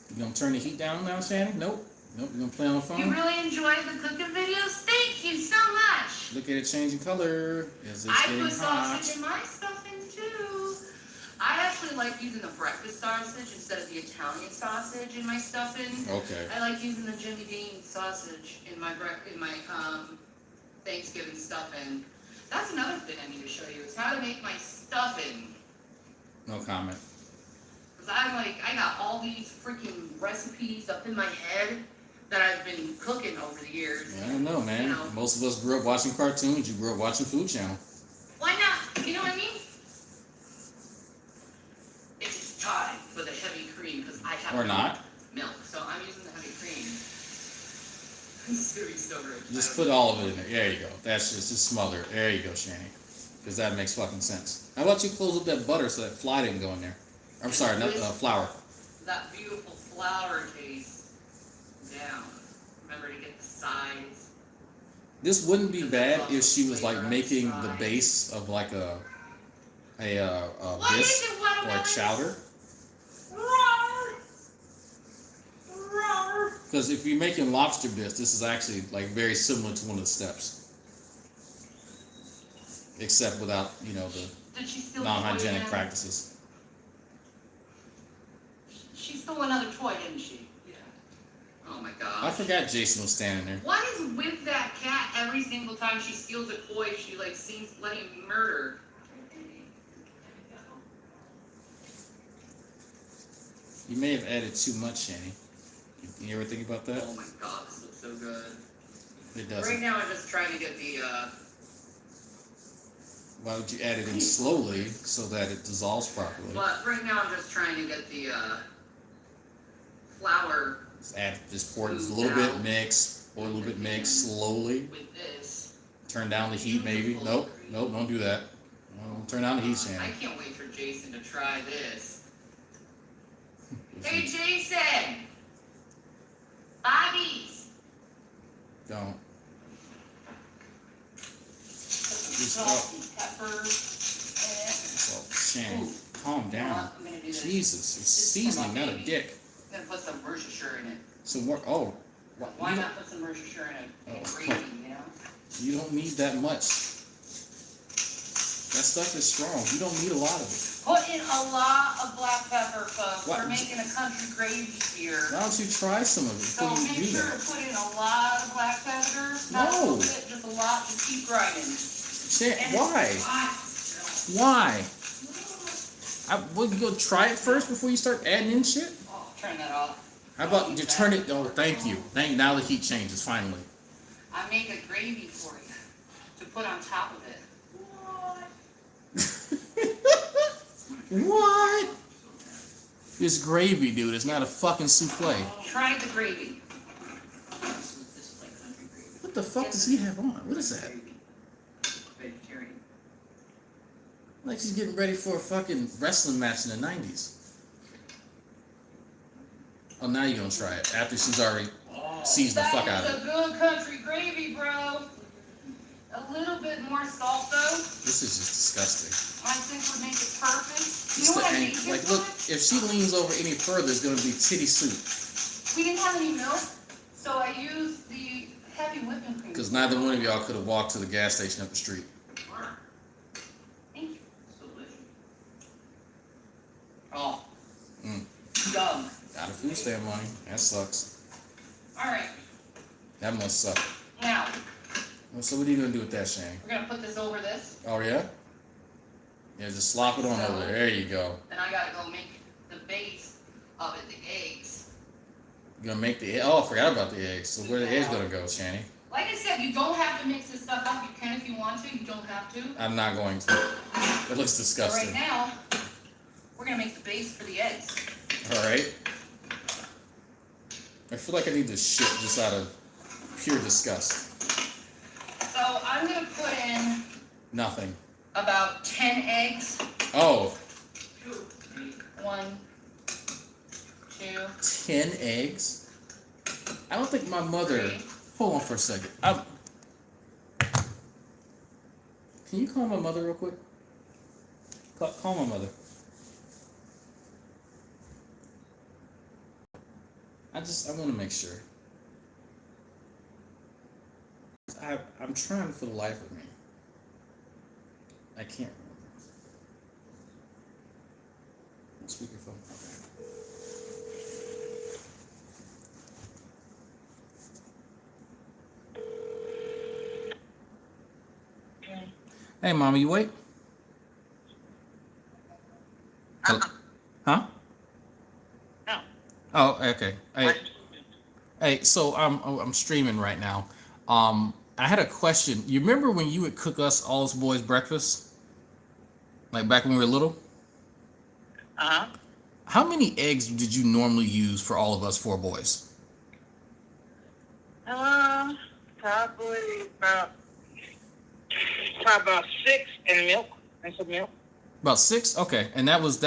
You gonna turn the heat down now, Shanny? Nope. You gonna play on the You phone? really enjoyed the cooking videos? Thank you so much. Look at it changing color as it's I getting put hot. sausage in my stuffing too. I actually like using the breakfast sausage instead of the Italian sausage in my stuffing. Okay. I like using the Jimmy Dean sausage in my Thanksgiving stuffing. That's another thing I need to show you is how to make my stuffing. No comment. Cause I got all these freaking recipes up in my head that I've been cooking over the years. I don't know, man. You know. Most of us grew up watching cartoons. You grew up watching Food Channel. Why not? You know what I mean? It's time for the heavy cream because I have Or not. milk, so I'm using the heavy cream. This is gonna be so rich. Just put all of it in there. There you go. That's just smother it. There you go, Shanny. Because that makes fucking sense. How about you close up that butter so that fly didn't go in there? I'm sorry, not flour. That beautiful flour taste down. Remember to get the sides. This wouldn't be bad if she was like making the base of like a bisque or a chowder. Because if you're making lobster bisque, this is actually like very similar to one of the steps, except without Did she steal non-hygienic the toy practices. She stole another toy, didn't she? Yeah. Oh my god. I forgot Jason was standing there. What is with that cat? Every single time she steals a toy, she like seems bloody murder. You may have added too much, Shanny. You ever think about that? Oh my god, this looks so good. It doesn't. Right now, I'm just trying to get the, Why would you add it in slowly so that it dissolves properly? but right now I'm just trying to get the, flour Just pour it a little bit, mix, pour a little bit, mix slowly. with this. Turn down the heat, maybe. Nope, don't do that. No, turn down the heat, I Shanny. can't wait for Jason to try this. Hey, Jason! Bobby's! Don't. Salt and pepper So, Shanny, Ooh. calm down. I'm gonna do this. Jesus, it's This is for seasoning, my not a baby. dick. I'm gonna put some Worcestershire in it. Some more. Oh, Why not put some Worcestershire in a gravy, you know? You don't need that much. That stuff is strong. You don't need a lot of it. Put in a lot of black pepper, folks. What? We're making a country gravy here. Why don't you try some of it So before you make do sure that? to put in a lot of black pepper. Not a No. little bit, just a lot. Just keep grinding. And Why? it's hot. Why? Would you go try it first before you start adding in shit? Oh, turn that off. How about you turn it? Oh, thank you. Now the heat changes finally. I make a gravy for you to put on top of it. What? It's gravy, dude. It's not a fucking souffle. Try the gravy. What the fuck does he have on? What is that? Vegetarian. Like he's getting ready for a fucking wrestling match in the 90s. Oh, now you're gonna try it after she's already seasoned the fuck out That of is it. a good country gravy, bro. A little bit more salt, though. This is just disgusting. I think would make it perfect. You Just know what I the made ang- this like, look, with? if she leans over any further, it's gonna be titty soup. We didn't have any milk, so I used the heavy whipping cream. Because neither one of y'all could have walked to the gas station up the street. Thank you. So delicious. Oh. Mm. Yum. Out of food stamp money. That sucks. All right. That must suck. Now, Well, so what are you gonna do with that, Shane? we're going to put this over this. Oh yeah? Yeah, just slop it on over there. There you go. Then I got to go make the base of it, the eggs. You're gonna make the oh, I forgot about the eggs. So where the eggs gonna go, Shanny? Like I said, you don't have to mix this stuff up. You can if you want to. You don't have to. I'm not going to. It looks So disgusting. right now, we're going to make the base for the eggs. Alright. I feel like I need this shit just out of pure disgust. So I'm going to put in Nothing. about 10 eggs. Oh, 1, 2, 10 eggs? I don't think my mother. 3. Hold on for a second. Can you call my mother real quick? Call my mother. I want to make sure. I'm trying for the life of me. I can't remember. Speakerphone. Okay. Hey, Mama, you awake? Hello? Huh? No. Oh, okay. Hey, so I'm streaming right now. I had a question. You remember when you would cook us all us boys breakfast? Like back when we were little? Uh-huh. How many eggs did you normally use for all of us four boys? Probably about 6 and milk and some milk. About 6? Okay. And that was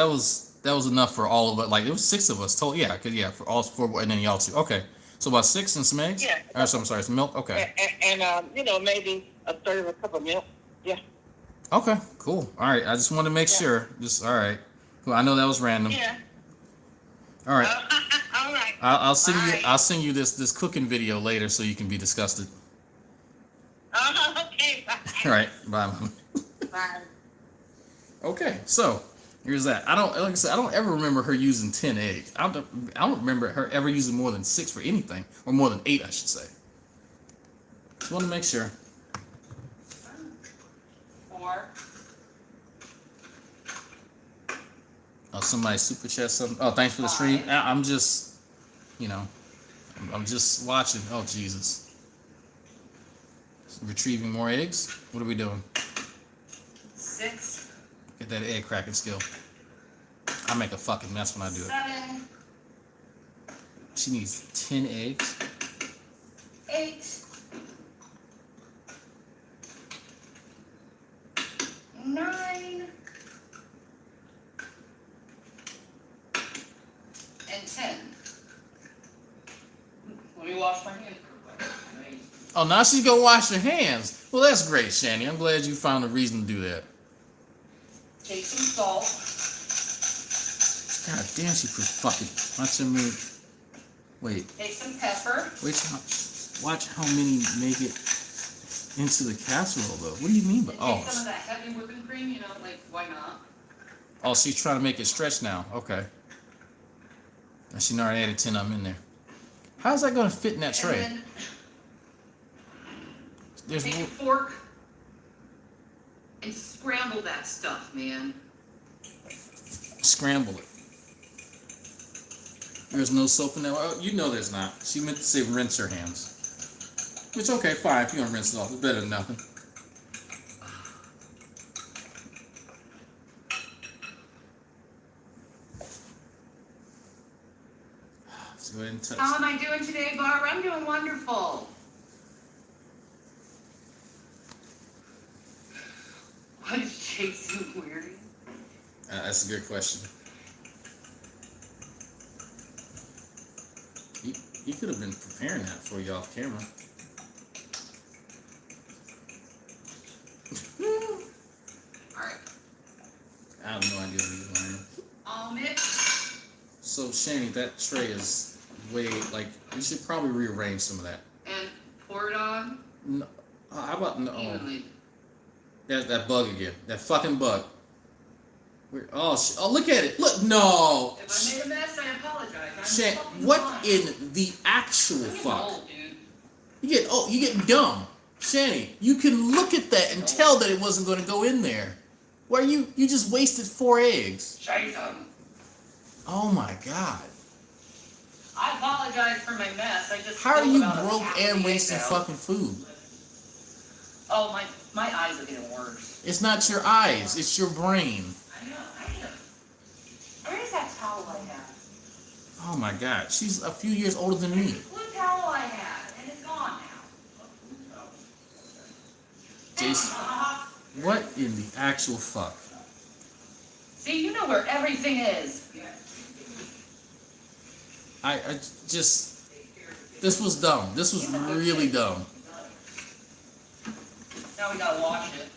enough for all of us. Like it was 6 of us total. Yeah, for all 4 boys and then y'all 2. Okay. So about 6 and some eggs? Yeah. Or some some milk? Okay. And maybe a third of a cup of milk. Yeah. Okay, cool. All right. I just wanted to make sure. Just all right. Well, I know that was random. Yeah. All right. All right. I'll send you. Bye. I'll send you this cooking video later so you can be disgusted. Okay. Bye. All right. Bye, Mom. Bye. Okay. So here's that. Like I said, I don't ever remember her using 10 eggs. I don't remember her ever using more than 6 for anything, or more than 8, I should say. Just want to make sure. 4. Oh, somebody super chat something. Oh, thanks for the stream. I'm just, you know, I'm just watching. Oh, Jesus. Retrieving more eggs? What are we doing? 6. Get that egg cracking skill. I make a fucking mess when I do it. 7. She needs 10 eggs. 8. 9. And 10. Let me wash my hands real quick. Oh, now she's gonna wash her hands. Well, that's great, Shanny. I'm glad you found a reason to do that. Take some salt. God damn, she put fucking. Watch her mean. Wait. Take some pepper. Watch how many make it into the casserole, though. What do you mean by? And Oh. take some of that heavy whipping cream. You know, like why not? Oh, she's trying to make it stretch now. Okay. And she already added 10 of them in there. How's that gonna fit in that tray? And then There's take a more. fork and scramble that stuff, man. Scramble it. There's no soap in there. Oh, you know there's not. She meant to say rinse her hands. Which, okay, fine. If you don't rinse it off, it's better than nothing. Let's go ahead and touch. How am I doing today, Barbara? I'm doing wonderful. What is Jason weird? That's a good question. He could have been preparing that for you off camera. Alright. I have no idea what he's wearing. All mixed. So, Shanny, that tray is way, like, you should probably rearrange some of that. And pour it on No, how about, no, evenly. that bug again. That fucking bug. Oh, look at it. Look, no. If I made a mess, I apologize. I'm Shan, fucking what fine. in the actual I'm getting fuck? old, dude. You get dumb. Shanny, you can look at that and tell that it wasn't going to go in there. Why you just wasted 4 eggs. Jason. Oh my god. I apologize for my mess. I just How are spilled you about a broke half and the wasting egg out. fucking food? Oh, my eyes are getting worse. It's not your eyes, it's your brain. I know. Where is that towel I had? Oh my god, she's a few years older than me. Blue towel I had, and it's gone now. Jason, what in the actual fuck? See, you know where everything is. I just, this was dumb. This was really dumb. Now we gotta wash it.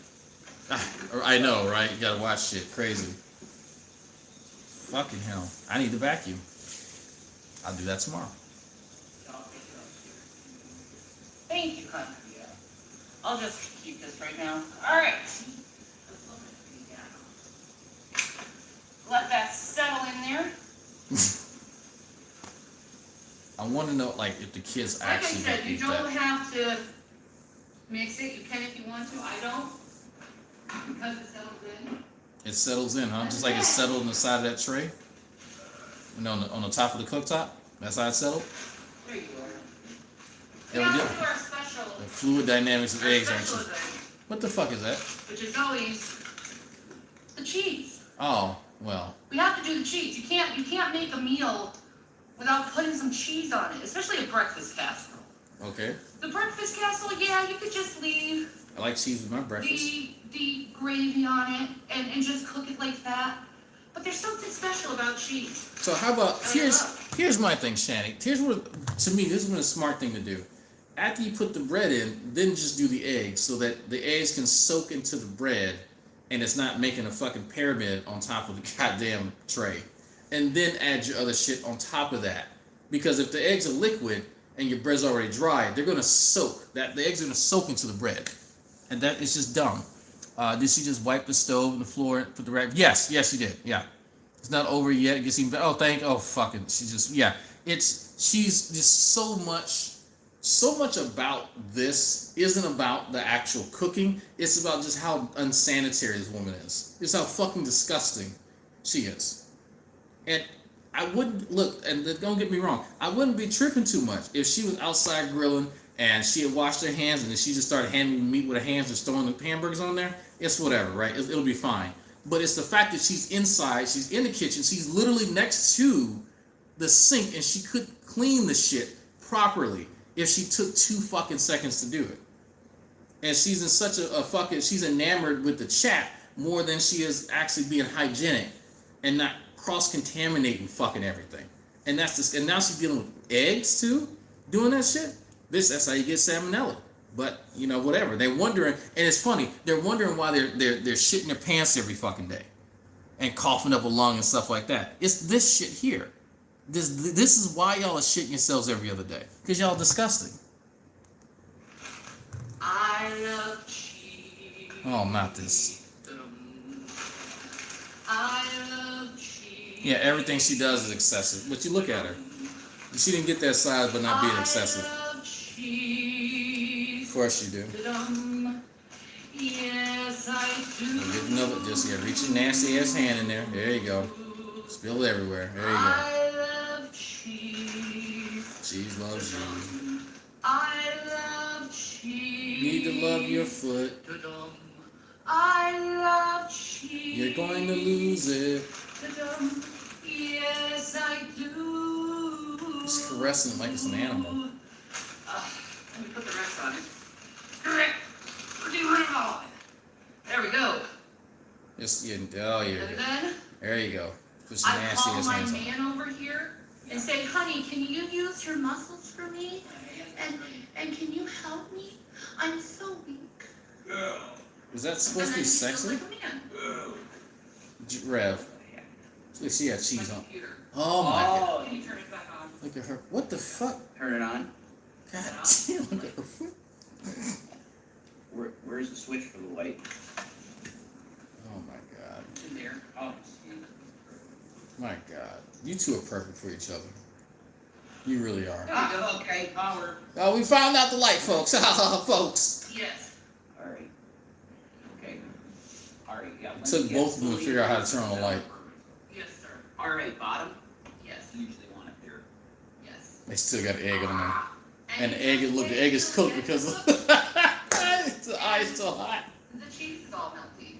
I know, right? You gotta watch shit. Crazy. Fucking hell. I need to vacuum. I'll do that tomorrow. Thank you, honey. I'll just keep this right now. Alright. Let that settle in there. I want to know, like, if the kids Like I actually said, you eat don't that. have to mix it. You can if you want to. I don't. Because it settles in. It settles in, huh? Just like it's settled on the side of that tray? And on the top of the cooktop? That's how it settled? There you are. Yeah, we Now did. to our special. The fluid dynamics of Our eggs, aren't special you? event, What the fuck is that? which is always the cheese. Oh, well. We have to do the cheese. You can't make a meal without putting some cheese on it, especially a breakfast casserole. Okay. The breakfast casserole, yeah, you could just leave I like cheese with my breakfast. the gravy on it and just cook it like that. But there's something special about cheese. So how about, here's my thing, Shanny. Here's what, to me, this is a smart thing to do. After you put the bread in, then just do the eggs so that the eggs can soak into the bread and it's not making a fucking pyramid on top of the goddamn tray. And then add your other shit on top of that. Because if the eggs are liquid and your bread's already dry, they're gonna soak. The eggs are gonna soak into the bread. And that is just dumb. Did she just wipe the stove and the floor and put the rag? Yes, she did. Yeah. It's not over yet. It gets even better. Fucking, she's just so much about this isn't about the actual cooking. It's about just how unsanitary this woman is. It's how fucking disgusting she is. And I wouldn't look, and don't get me wrong, I wouldn't be tripping too much if she was outside grilling and she had washed her hands and then she just started handling meat with her hands and throwing the hamburgers on there. It's whatever, right? It'll be fine. But it's the fact that she's inside, she's in the kitchen, she's literally next to the sink, and she could clean the shit properly if she took 2 fucking seconds to do it. And she's in such a fucking, she's enamored with the chat more than she is actually being hygienic and not cross-contaminating fucking everything. And that's just, and now she's dealing with eggs too, doing that shit. That's how you get salmonella. But you know, whatever. They're wondering, and it's funny. They're wondering why they're shitting their pants every fucking day, and coughing up a lung and stuff like that. It's this shit here. This is why y'all are shitting yourselves every other day, because y'all disgusting. I love cheese. Oh, not this. I love cheese. Yeah, everything she does is excessive. But you look at her. She didn't get that size, but not being excessive. I love cheese. Of course you do. Yes, I do. Get another, just reach your nasty ass hand in there. There you go. Spill it everywhere. There you go. I love cheese. Cheese loves you. I love cheese. Need to love your foot. I love cheese. You're going to lose it. Yes, I do. Just caressing it like it's an animal. Let me put the rest on it. Correct. We're doing it all. There we go. Just, oh, yeah. And then There you go. Put some I nasty call ass my hands on. man over here and say, honey, can you use your muscles for me? And can you help me? I'm so weak. Is that supposed to be sexy? Like a man. Rev. She had cheese on. Computer. Oh my god. Can you turn it back on? Look at her. What the fuck? Turn it on. God damn, look at her foot. Where's the switch for the light? Oh my god. In there. Oh. My god. You two are perfect for each other. You really are. There we go. Okay, power. Oh, we found out the light, folks. Folks. Yes. All right. Okay. All right. Yeah. It took both of them to figure out how to turn on the light. Yes, sir. All right. Bottom. Yes. Usually want it there. Yes. They still got egg on them. And the egg, look, the egg is cooked because the eye's so hot. The cheese is all melty.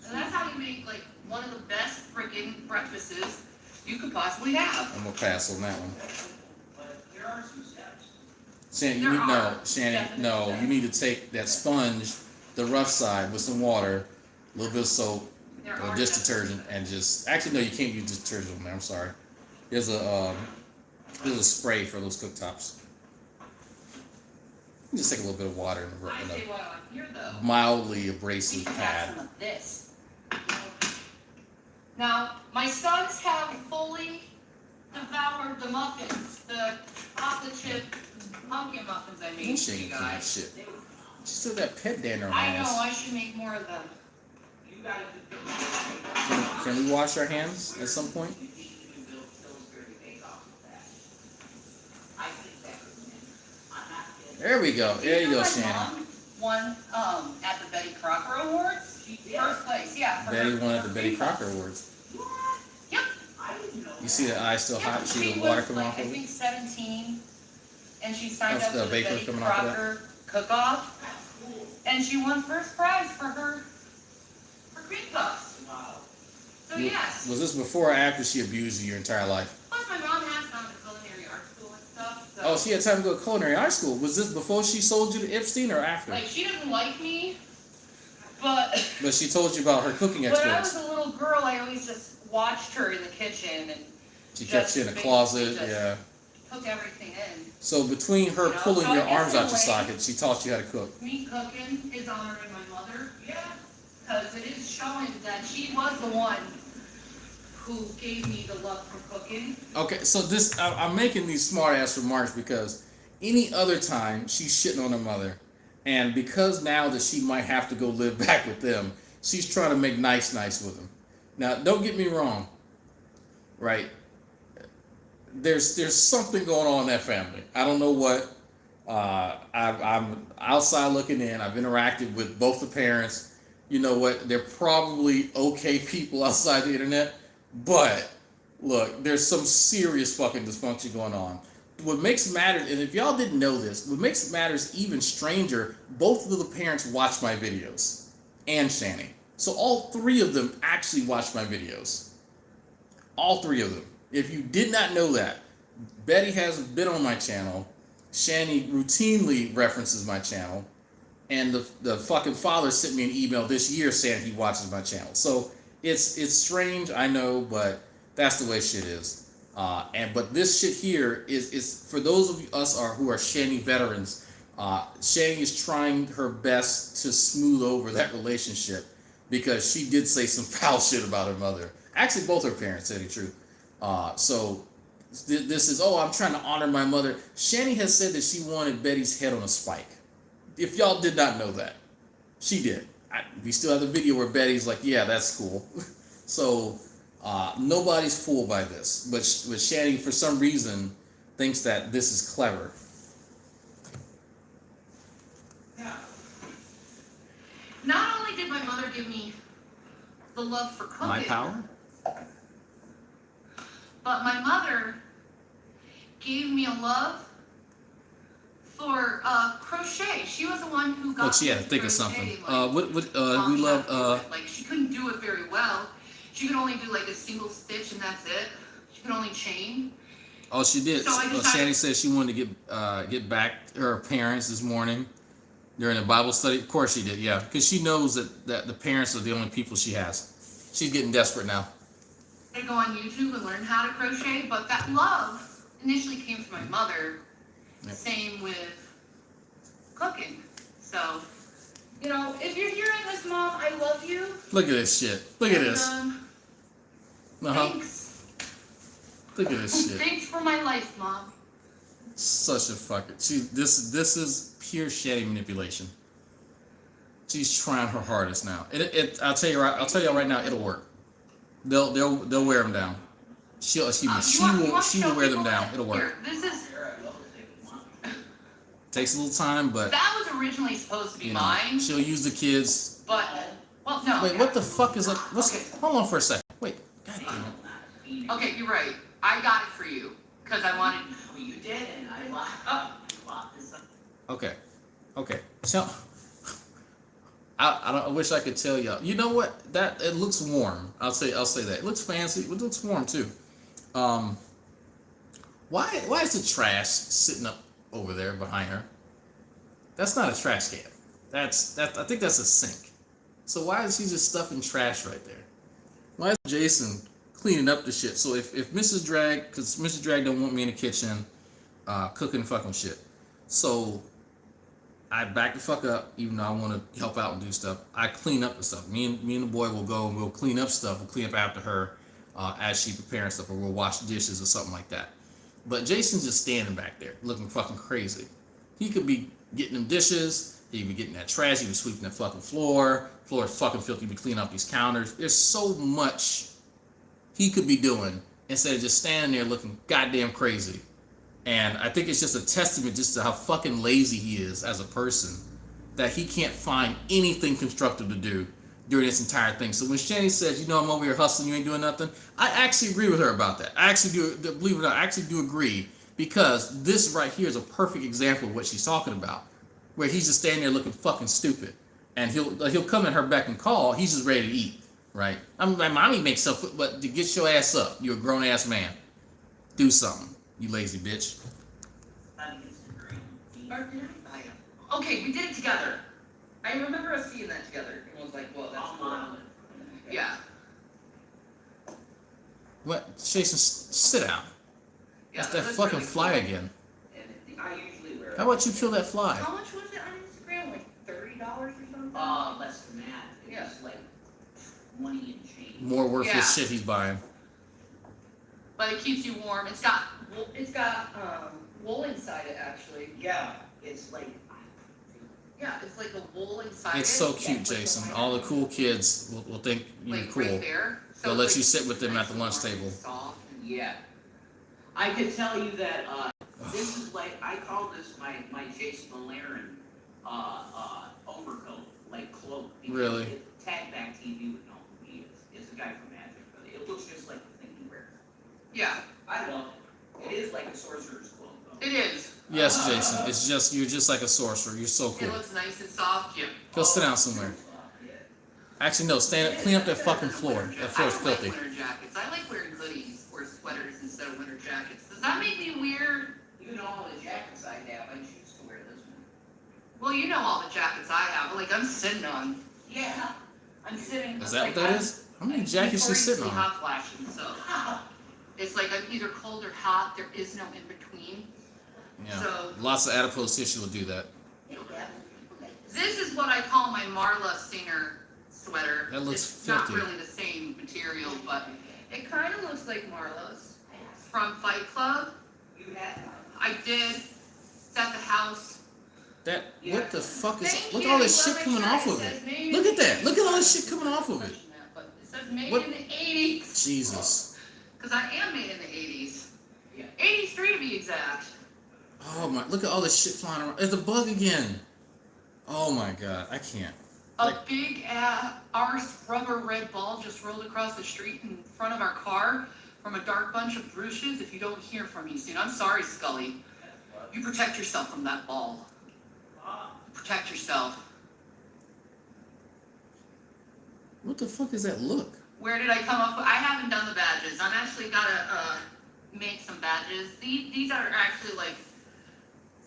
And that's how you make like one of the best freaking breakfasts you could possibly have. I'm gonna pass on that one. But there are some steps. Shanny, There are Shanny, no, you need to take that sponge, the rough side, with some water, a little bit of soap, There or are dish definitely detergent, and just, actually no, you can't use detergent on there, I'm sorry. There's a spray for those cooktops. You just take a little bit of water in I say a while I'm here though. mildly We abrasive can have pad. some of this. Now, my sons have fully devoured the muffins, the off-the-chip pumpkin muffins I made You for shaking you for that guys. shit. She still got pet dander on her I know, ass. I should make more of them. You gotta Can we wash our hands at some point? build Pillsbury Bake Off with that. I think that could win. I'm not kidding. There we go. There you go, My Shannon. mom won at the Betty Crocker Awards. First place, yeah. for Betty her- won at the her Betty bake Crocker off. Awards. Yep. I didn't know You see the eye still hot? Yep, See she the water was coming like, off I of it? think 17, and she signed That's up the for the vapor Betty coming off of that? Crocker cook-off, and she won first prize for her cream puffs. Wow. So yes, Was this before or after she abused you your entire life? plus my mom has gone to culinary art school and stuff. So Oh, she had time to go to culinary art school. Was this before she sold you to Epstein or after? like she doesn't like me, but But she told you about her cooking when I was exploits. a little girl, I always just watched her in the kitchen and She kept you in a just closet, basically just yeah. cooked everything in. So between her You know, pulling so your I guess arms in a out your way- socket, she taught you how to cook. Me cooking is honoring my mother. Yeah. Because it is showing that she was the one who gave me the love for cooking. Okay, so this I'm making these smart ass remarks because any other time she's shitting on her mother, and because now that she might have to go live back with them, she's trying to make nice with them. Now, don't get me wrong, right? There's something going on in that family. I don't know what. I'm outside looking in. I've interacted with both the parents. You know what? They're probably okay people outside the internet, but Look, there's some serious fucking dysfunction going on. What makes matters, and if y'all didn't know this, what makes matters even stranger, both of the parents watch my videos, and Shanny. So all three of them actually watch my videos. All three of them. If you did not know that, Betty has been on my channel. Shanny routinely references my channel. And the fucking father sent me an email this year saying he watches my channel. So it's strange, I know, but that's the way shit is. But this shit here is for those of us who are Shanny veterans. Shanny is trying her best to smooth over that relationship because she did say some foul shit about her mother. Actually, both her parents, to tell you the truth. So this is, I'm trying to honor my mother. Shanny has said that she wanted Betty's head on a spike. If y'all did not know that, she did. We still have the video where Betty's like, yeah, that's cool. So nobody's fooled by this. But Shanny, for some reason, thinks that this is clever. Yeah. Not only did my mother give me the love for cooking, My power? but my mother gave me a love for crochet. She was the one who got. Oh, she had to think of something. We love. Like she couldn't do it very well. She could only do like a single stitch and that's it. She could only chain. Oh, she did. So I decided- Shanny said she wanted to get back to her parents this morning during a Bible study. Of course she did, yeah, because she knows that the parents are the only people she has. She's getting desperate now. I go on YouTube and learn how to crochet, but that love initially came from my mother. Yep. Same with cooking. So, if you're hearing this, Mom, I love you. Look at this shit. Look at this. Thanks. Look at this shit. Thanks for my life, Mom. Such a fucker. This is pure Shanny manipulation. She's trying her hardest now. I'll tell you right now, it'll work. They'll wear them down. She will wear them down. It'll work. Here, this is. Takes a little time, but That was originally supposed to be mine. she'll use the kids. But, no. Wait, what the fuck is up? Okay. Hold on for a second. Wait, god damn it. Okay, you're right. I got it for you. Because I wanted. You did, and I bought this. Okay. So, I wish I could tell y'all. You know what? That it looks warm. I'll say that. It looks fancy. It looks warm too. Why is the trash sitting up over there behind her? That's not a trash can. I think that's a sink. So why is she just stuffing trash right there? Why is Jason cleaning up the shit? So if Mrs. Drag, because Mrs. Drag don't want me in the kitchen cooking fucking shit. So I back the fuck up, even though I want to help out and do stuff. I clean up the stuff. Me and the boy will go and we'll clean up stuff. We'll clean up after her as she preparing stuff, or we'll wash dishes or something like that. But Jason's just standing back there looking fucking crazy. He could be getting them dishes. He could be getting that trash. He could be sweeping that fucking floor. Floor is fucking filthy. He could be cleaning up these counters. There's so much he could be doing instead of just standing there looking goddamn crazy. And I think it's just a testament just to how fucking lazy he is as a person, that he can't find anything constructive to do during this entire thing. So when Shanny says, I'm over here hustling, you ain't doing nothing, I actually agree with her about that. I actually do, believe it or not, I actually do agree, because this right here is a perfect example of what she's talking about, where he's just standing there looking fucking stupid. And he'll come at her beck and call, he's just ready to eat, right? I'm like, mommy makes stuff, but to get your ass up, you're a grown ass man. Do something, you lazy bitch. Okay, we did it together. I remember us seeing that together. It was like, well, that's cool. Yeah. What? Jason, sit down. Yeah, That's that that's fucking really fly cool. again. I usually wear. How about you kill that fly? How much was it on Instagram? Like $30 or something? Less than that. It Yeah. was like 20 and change. More worthless Yeah. shit he's buying. But it keeps you warm. It's got wool inside it actually. Yeah, it's like. Yeah, it's like a wool inside It's it. so cute, Jason. All the cool kids will think you're Like cool. right there. So They'll it's let like you sit with them nice at the and lunch warm and table. soft. Yeah. I could tell you that this is like, I call this my Jason Malaren overcoat, like cloak. because Really? Tag back TV would know who he is. It's a guy from Magic, but it looks just like the thing he wears. Yeah, I love it. It is like a sorcerer's cloak, though. it is. Yes, Jason. It's just you're just like a sorcerer. You're so It cool. looks nice and soft. Yeah. Go sit down somewhere. Actually, no. Stand up. Clean up that fucking floor. That floor's I don't filthy. like winter jackets. I like wearing hoodies or sweaters instead of winter jackets. Does that make me weird? You know all the jackets I have, I choose to wear this one. Well, you know all the jackets I have. Like I'm sitting on. Yeah. I'm sitting. Is that what that is? How many jackets you sitting on? Hot flashing, so it's like I'm either cold or hot. There is no in between. Yeah. So Lots of adipose tissue will do that. this is what I call my Marla Singer sweater. That looks it's filthy. not really the same material, but it kind of looks like Marla's from Fight Club. You have. I did. It's at the house. That what the fuck is? Thank Look at you. all this shit Well, coming my off shirt of says it. made Look in at that. the Look at all 80s. this shit coming off of it. But it says made What? in the 80s. Jesus. Because I am made in the 80s. Yeah. 83 to be exact. Oh my! Look at all this shit flying around. It's a bug again. Oh my god! I can't. A big arse rubber red ball just rolled across the street in front of our car from a dark bunch of bushes. If you don't hear from me soon, I'm sorry, Scully. You protect yourself from that ball. Protect yourself. What the fuck is that look? Where did I come up with? I haven't done the badges. I'm actually gotta make some badges. These are actually like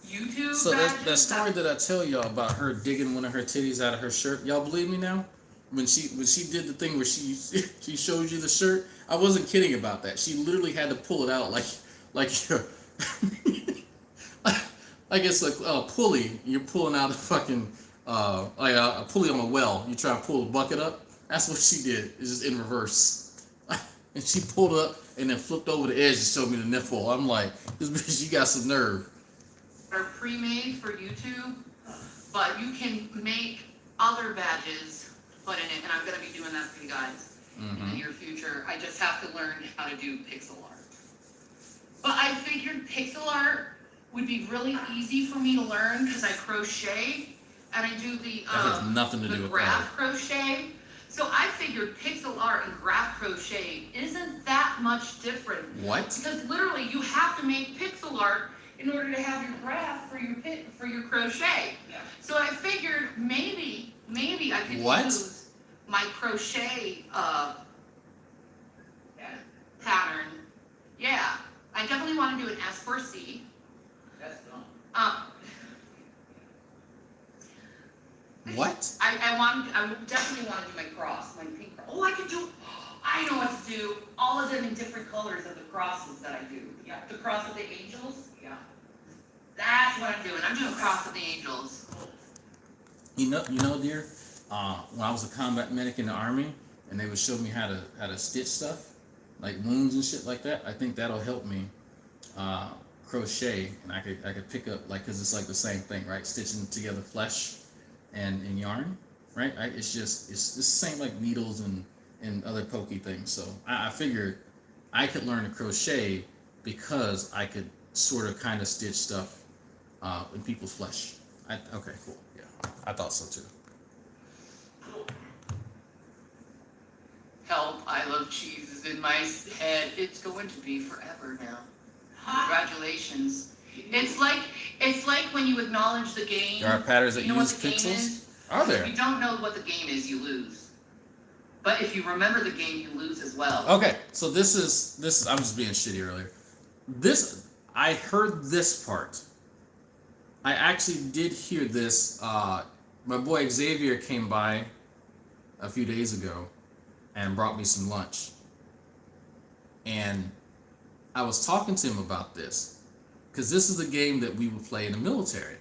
YouTube So badges. that story that I tell y'all about her digging one of her titties out of her shirt, y'all believe me now? When she did the thing where she she showed you the shirt, I wasn't kidding about that. She literally had to pull it out like like it's like a pulley. You're pulling out a fucking like a pulley on a well. You try to pull the bucket up. That's what she did. It's just in reverse. And she pulled up and then flipped over the edge and showed me the nipple. I'm like, this bitch, you got some nerve. Are pre-made for YouTube, but you can make other badges to put in it, and I'm gonna be doing that for you guys in the near future. I just have to learn how to do pixel art. But I figured pixel art would be really easy for me to learn because I crochet and I do the That has nothing to the do with graph crochet. So I figured pixel art and graph crochet isn't that much different. What? Because literally you have to make pixel art in order to have your graph for your crochet. Yeah. So I figured maybe I could What? use my crochet pattern. Yeah, I definitely want to do an S4C. That's dumb. What? I definitely want to do my cross, my pink cross. Oh, I know what to do. All of them in different colors of the crosses that I do. Yeah, the cross of the angels. Yeah. That's what I'm doing. I'm doing cross of the angels. You know, dear. When I was a combat medic in the army, and they would show me how to stitch stuff, like wounds and shit like that. I think that'll help me crochet, and I could pick up like because it's like the same thing, right? Stitching together flesh and yarn, right? It's the same like needles and other pokey things. So I figured I could learn to crochet because I could sort of kind of stitch stuff in people's flesh. Okay, cool. Yeah, I thought so too. Help, I love cheese is in my head. It's going to be forever now. Congratulations. It's like when you acknowledge the game. There are patterns that you know use what the game pixels. is? Are there? If you don't know what the game is, you lose. But if you remember the game, you lose as well. Okay, so this is. I'm just being shitty earlier. I heard this part. I actually did hear this. My boy Xavier came by a few days ago and brought me some lunch. And I was talking to him about this because this is a game that we would play in the military.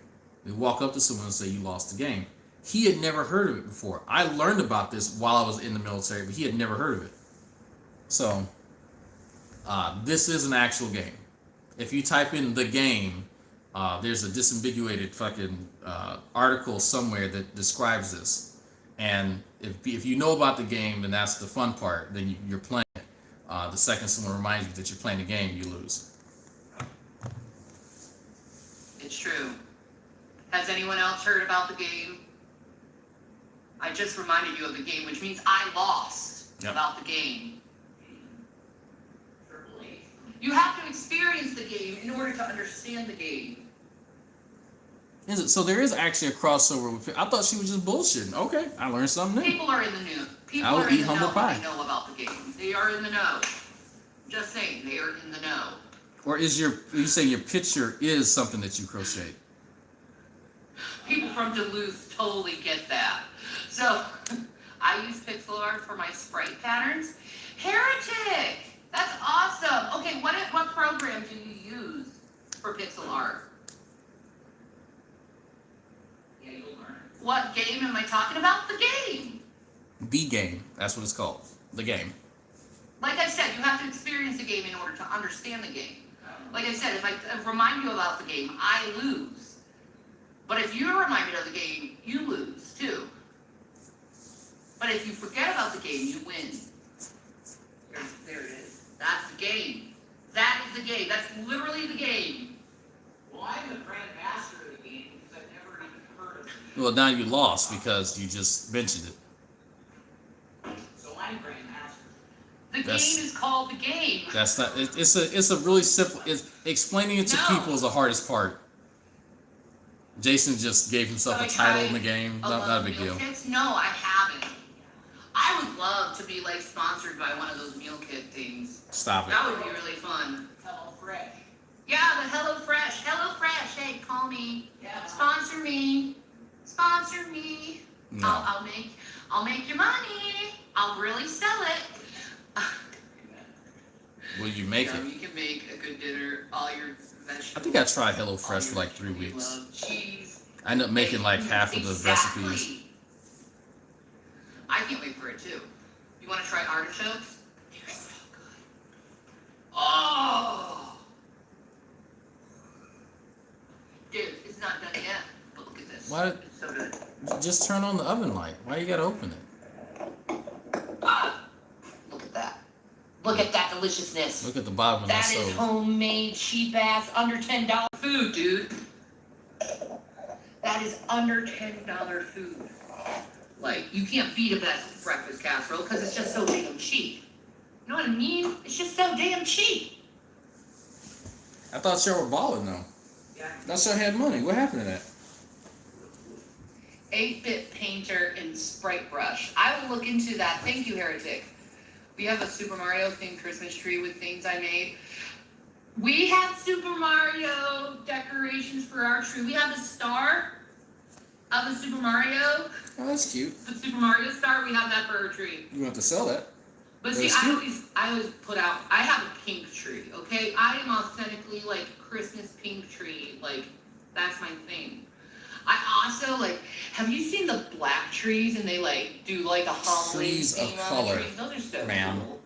We walk up to someone and say, "You lost the game." He had never heard of it before. I learned about this while I was in the military, but he had never heard of it. So, this is an actual game. If you type in the game, there's a disambiguated fucking article somewhere that describes this. And if you know about the game, then that's the fun part. Then you're playing it. The second someone reminds you that you're playing the game, you lose. It's true. Has anyone else heard about the game? I just reminded you of the game, which means I lost Yep. about the game. Triple H. You have to experience the game in order to understand the game. Is it? So there is actually a crossover with. I thought she was just bullshitting. Okay, I learned something new. People are in the know. People I will are in eat the humble know pie. when they know about the game. They are in the know. Just saying, they are in the know. Or is you say your picture is something that you crochet? People from Duluth totally get that. So, I use pixel art for my sprite patterns. Heretic! That's awesome! Okay, what program do you use for pixel art? Yeah, you'll learn. What game am I talking about? The game! The game. That's what it's called. The game. Like I said, you have to experience the game in order to understand the game. Like I said, if I remind you about the game, I lose. But if you're reminded of the game, you lose too. But if you forget about the game, you win. There it is. That's the game. That is the game. That's literally the game. Well, I'm the grandmaster of the game because I've never even heard of it. Well, now you lost because you just mentioned it. So I'm grandmaster. The game is called the game. That's not. It's a really simple. Explaining it to people is the hardest part. Jason just gave himself a title in the game. Not a big deal. Kits? No, I haven't. I would love to be like sponsored by one of those meal kit things. Stop it. That would be really fun. Hello Fresh. Yeah, the Hello Fresh. Hello Fresh. Hey, call me. Yeah. Sponsor me. Sponsor me. No. I'll make your money. I'll really sell it. Will you make You know, it? you can make a good dinner. All your vegetables. I think I tried all HelloFresh for your like 3 weeks. love, cheese. I ended up making like half of the Exactly. recipes. I can't wait for it too. You want to try artichokes? They're so good. Oh! Dude, it's not done yet. But look at this. Why? It's so good. Just turn on the oven light. Why you gotta open it? Ah, look at that. Look at that deliciousness. Look at the bottom of that That is stove. homemade, cheap-ass, under $10 food, dude. That is under $10 food. Like, you can't beat a best breakfast casserole because it's just so damn cheap. You know what I mean? It's just so damn cheap. I thought y'all were balling though. Yeah. I thought y'all had money. What happened to that? 8-bit painter and sprite brush. I will look into that. Thank you, Heretic. We have a Super Mario themed Christmas tree with things I made. We have Super Mario decorations for our tree. We have the star of the Super Mario. Oh, that's cute. The Super Mario star, we have that for our tree. You want to sell that? But see, That's cute. I always put out, I have a pink tree, okay? I am authentically like Christmas pink tree. Like, that's my thing. I also like, have you seen the black trees and they like do like a Halloween Trees of theme on color, the trees? Those are so ma'am. cool.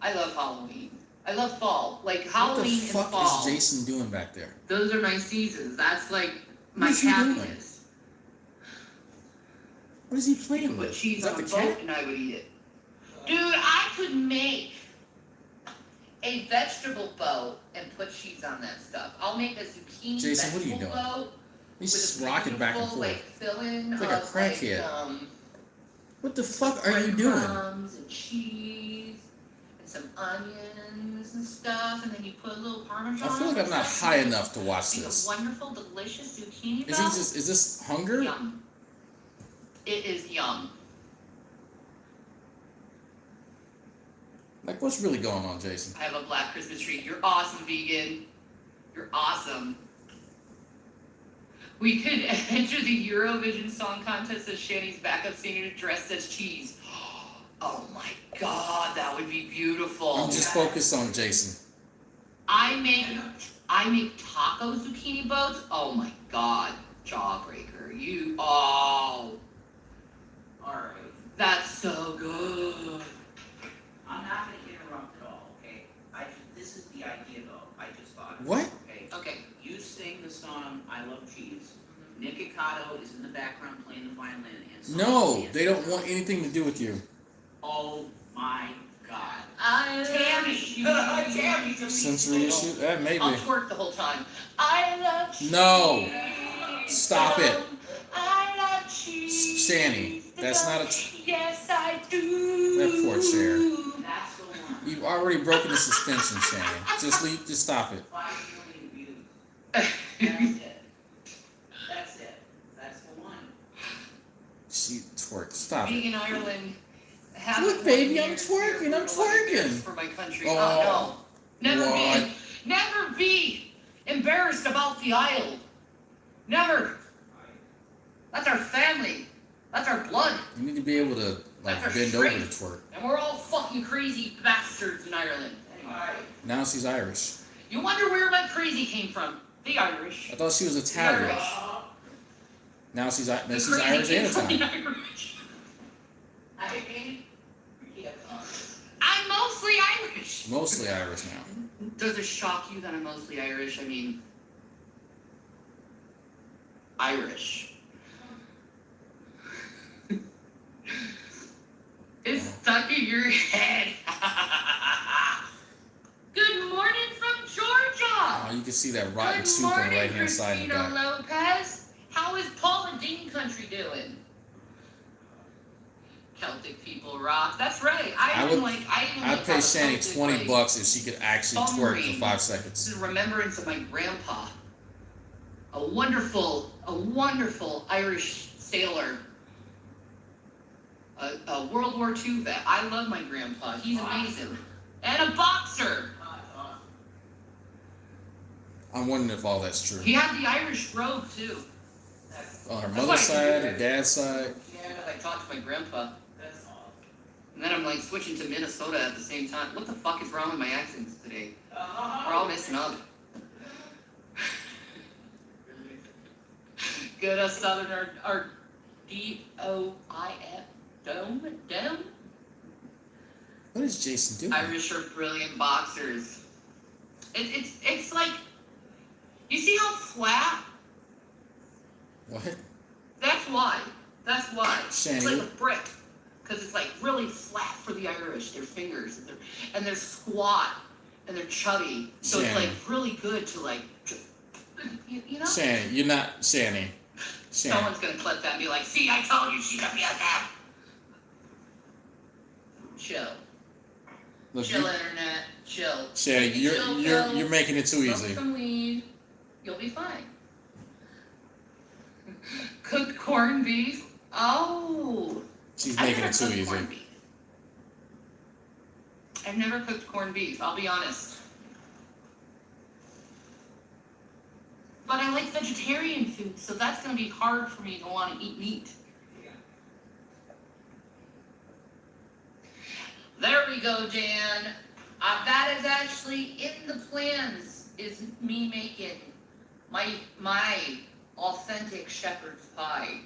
I love Halloween. I love fall. Like What Halloween the and fuck fall. is Jason doing back there? Those are my seasons. That's like my What is he doing? happiness. What is he You playing could put with? cheese Is that on the a boat cat? and I would eat it. Dude, I could make a vegetable boat and put cheese on that stuff. I'll make a zucchini Jason, what are you vegetable doing? boat He's with just a rocking back and beautiful, forth. like filling It's like a of crackhead. What the fuck are you doing? breadcrumbs and cheese and some onions and stuff, and then you put a little parmesan. I feel like on I'm not stuff. high enough to watch Make this. a wonderful, delicious zucchini Is he boat. just? Is this hunger? Yum. It is yum. Like, what's really going on, Jason? I have a black Christmas tree. You're awesome, vegan. You're awesome. We could enter the Eurovision Song Contest as Shanny's backup singer dressed as cheese. Oh my god, that would be beautiful. I'm just focused on Jason. I make taco zucchini boats. Oh my god, jawbreaker. Alright. That's so good. I'm not going to interrupt at all, okay? This is the idea though. I just thought of it, What? Okay. Okay. You sing the song I Love Cheese. Nick Icotto is in the background playing the violin and someone's No, dancing. they don't want anything to do with you. Oh my god. I Tammy! love Tammy! Sensory issue? Maybe. I'll twerk the whole time. I love cheese. No. Stop it. I love cheese. Shanny, that's not a. Yes, I do. That poor chair. That's the one. You've already broken the suspension, Shanny. Just stop it. That's it. That's the one. She twerked. Stop Being it. in Ireland. Look, baby, I'm twerking. I'm twerking. For my country. Oh, no. what? Never be embarrassed about the Isle. Never. That's our family. That's our blood. You need to be able to like That's our bend over to strength. twerk. And we're all fucking crazy bastards in Ireland. Anyway. Now she's Irish. You wonder where my crazy came from. The Irish. I thought she was The Italian. Irish. Now she's The Irish crazy and came from the Italian. Irish. Yeah. I'm mostly Irish. Mostly Irish now. Does it shock you that I'm mostly Irish? I mean, Irish. It's stuck in your head. Good morning from Georgia. Oh, you can see that rotten Good soup on the morning, right hand side of the Christina back. Lopez. How is Paula Dean Country doing? Celtic people rock. That's right. I'd pay Shanny $20 if she could actually twerk for 5 This seconds. is a remembrance of my grandpa. A wonderful Irish sailor. A World War II vet. I love my grandpa. He's amazing. And a boxer. I'm wondering if all that's true. He had the Irish brogue too. On her That's mother's why I side, do her dad's side. Yeah, I talked to my grandpa. And then I'm like switching to Minnesota at the same time. What the fuck is wrong with my accents today? We're all messing up. Good us Southern or D-O-I-F. Dome? What is Jason doing? Irish are brilliant boxers. It's like, you see how flat? What? That's why. Shanny, It's like a brick. Because it's like really flat for the Irish, their fingers. And they're squat. And they're chubby. So Shanny. it's like really good to like, you know? Shanny, you're not Shanny. Shanny. Someone's going to clip that and be like, see, I told you she's a BFF. Chill. Look, Chill, internet. Chill. Shanny, Chill, you're making it too Smoke easy. some weed. You'll be fine. Cooked corned beef. Oh. She's I've making never it too cooked easy. corned beef. I've never cooked corned beef, I'll be honest. But I like vegetarian food, so that's going to be hard for me to want to eat meat. There we go, Dan. That is actually in the plans, is me making my authentic shepherd's pie.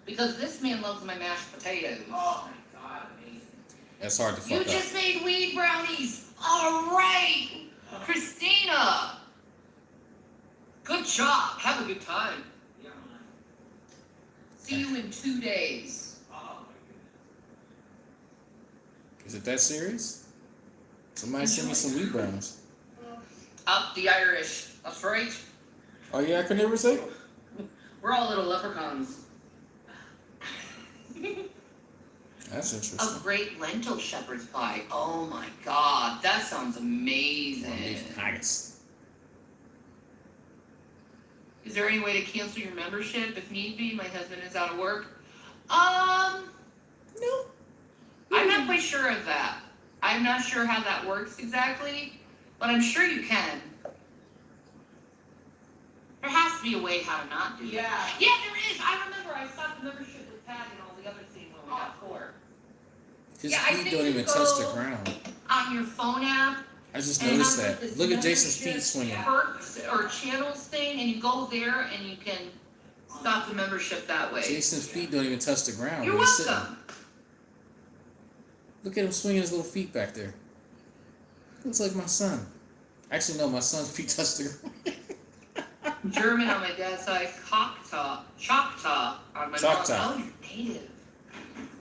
Because this man loves my mashed potatoes. Oh my God, amazing. That's hard to You fuck up. just made weed brownies. All right, Christina. Good job. Have a good time. Yeah, man. See you in 2 days. Oh my goodness. Is it that serious? Somebody send me some weed brownies. Up the Irish. That's right. Oh yeah, I can never say. We're all little leprechauns. That's A interesting. great lentil shepherd's pie. Oh my God, that sounds Corned amazing. beef nuggets. Is there any way to cancel your membership if need be? My husband is out of work. No. I'm not quite sure of that. I'm not sure how that works exactly, but I'm sure you can. There has to be a way how to not do it. Yeah. Yeah, there is. I remember I stopped the membership with Pat and all the other things when we got poor. His Yeah, I feet think don't you even touch the go- ground. On your phone app, I just and noticed have, that. like, this Look at Jason's feet membership swinging. perks or channels thing, and you go there and you can stop the membership that way. Jason's feet don't even touch the ground. You're when he's sitting. welcome. Look at him swinging his little feet back there. Looks like my son. Actually, no, my son's feet touch the ground. German on my dad's side, Choctaw on my mom's. Choctaw. Oh, you're native.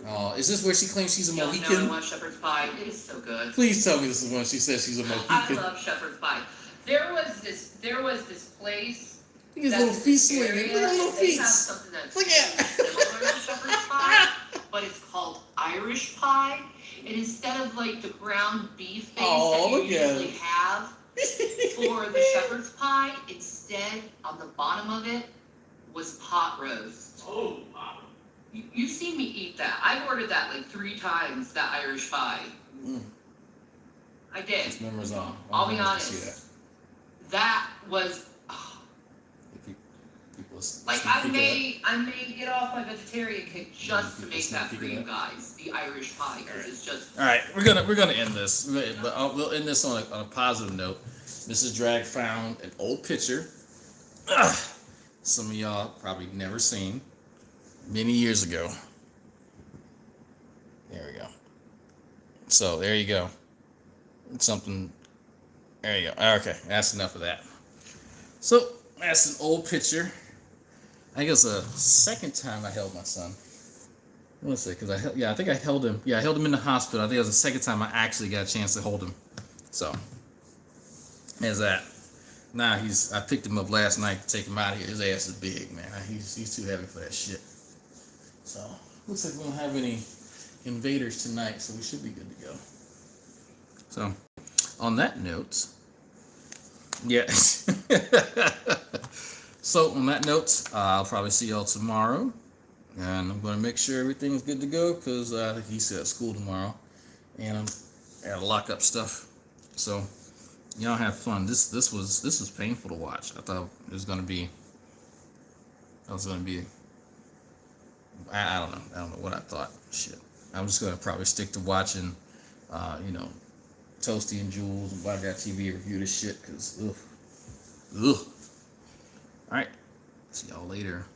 Oh, is this where she claims she's a You don't know I Mohican? want shepherd's pie. It is so good. Please tell me this is when she says she's a I Mohican. love shepherd's pie. There was this place. Look at his that's little feet this swinging. area, Look at his little and they feet. have something that's Look at- similar to shepherd's pie, but it's called Irish pie, And instead of like the ground beef base Oh, that you look at usually have for the shepherd's pie, instead on the bottom of it was pot roast. Oh, wow. You've seen me eat that. I've ordered that like 3 times, that Irish pie. Mm. I did. This memory's on. I'll be See honest. That was People like I may get off my vegetarian kick just to make that for peek at you that. guys, the Irish pie, because it's just. All right, we're gonna end this, but we'll end this on a positive note. Mrs. Drag found an old picture. Some of y'all probably never seen. Many years ago. There we go. So there you go. Something. There you go. Okay, that's enough of that. So that's an old picture. I think it's the second time I held my son. What was it? Because I think I held him. Yeah, I held him in the hospital. I think it was the second time I actually got a chance to hold him. So there's that. Now I picked him up last night to take him out of here. His ass is big, man. He's too heavy for that shit. So looks like we don't have any invaders tonight, so we should be good to go. So on that note, yeah. So on that note, I'll probably see y'all tomorrow, and I'm gonna make sure everything's good to go because he's at school tomorrow, and I gotta lock up stuff. So y'all have fun. This was painful to watch. I thought it was gonna be. I don't know. I don't know what I thought. Shit. I'm just gonna probably stick to watching, Toasty and Jules and Black Guy TV review this shit because ugh. All right. See y'all later.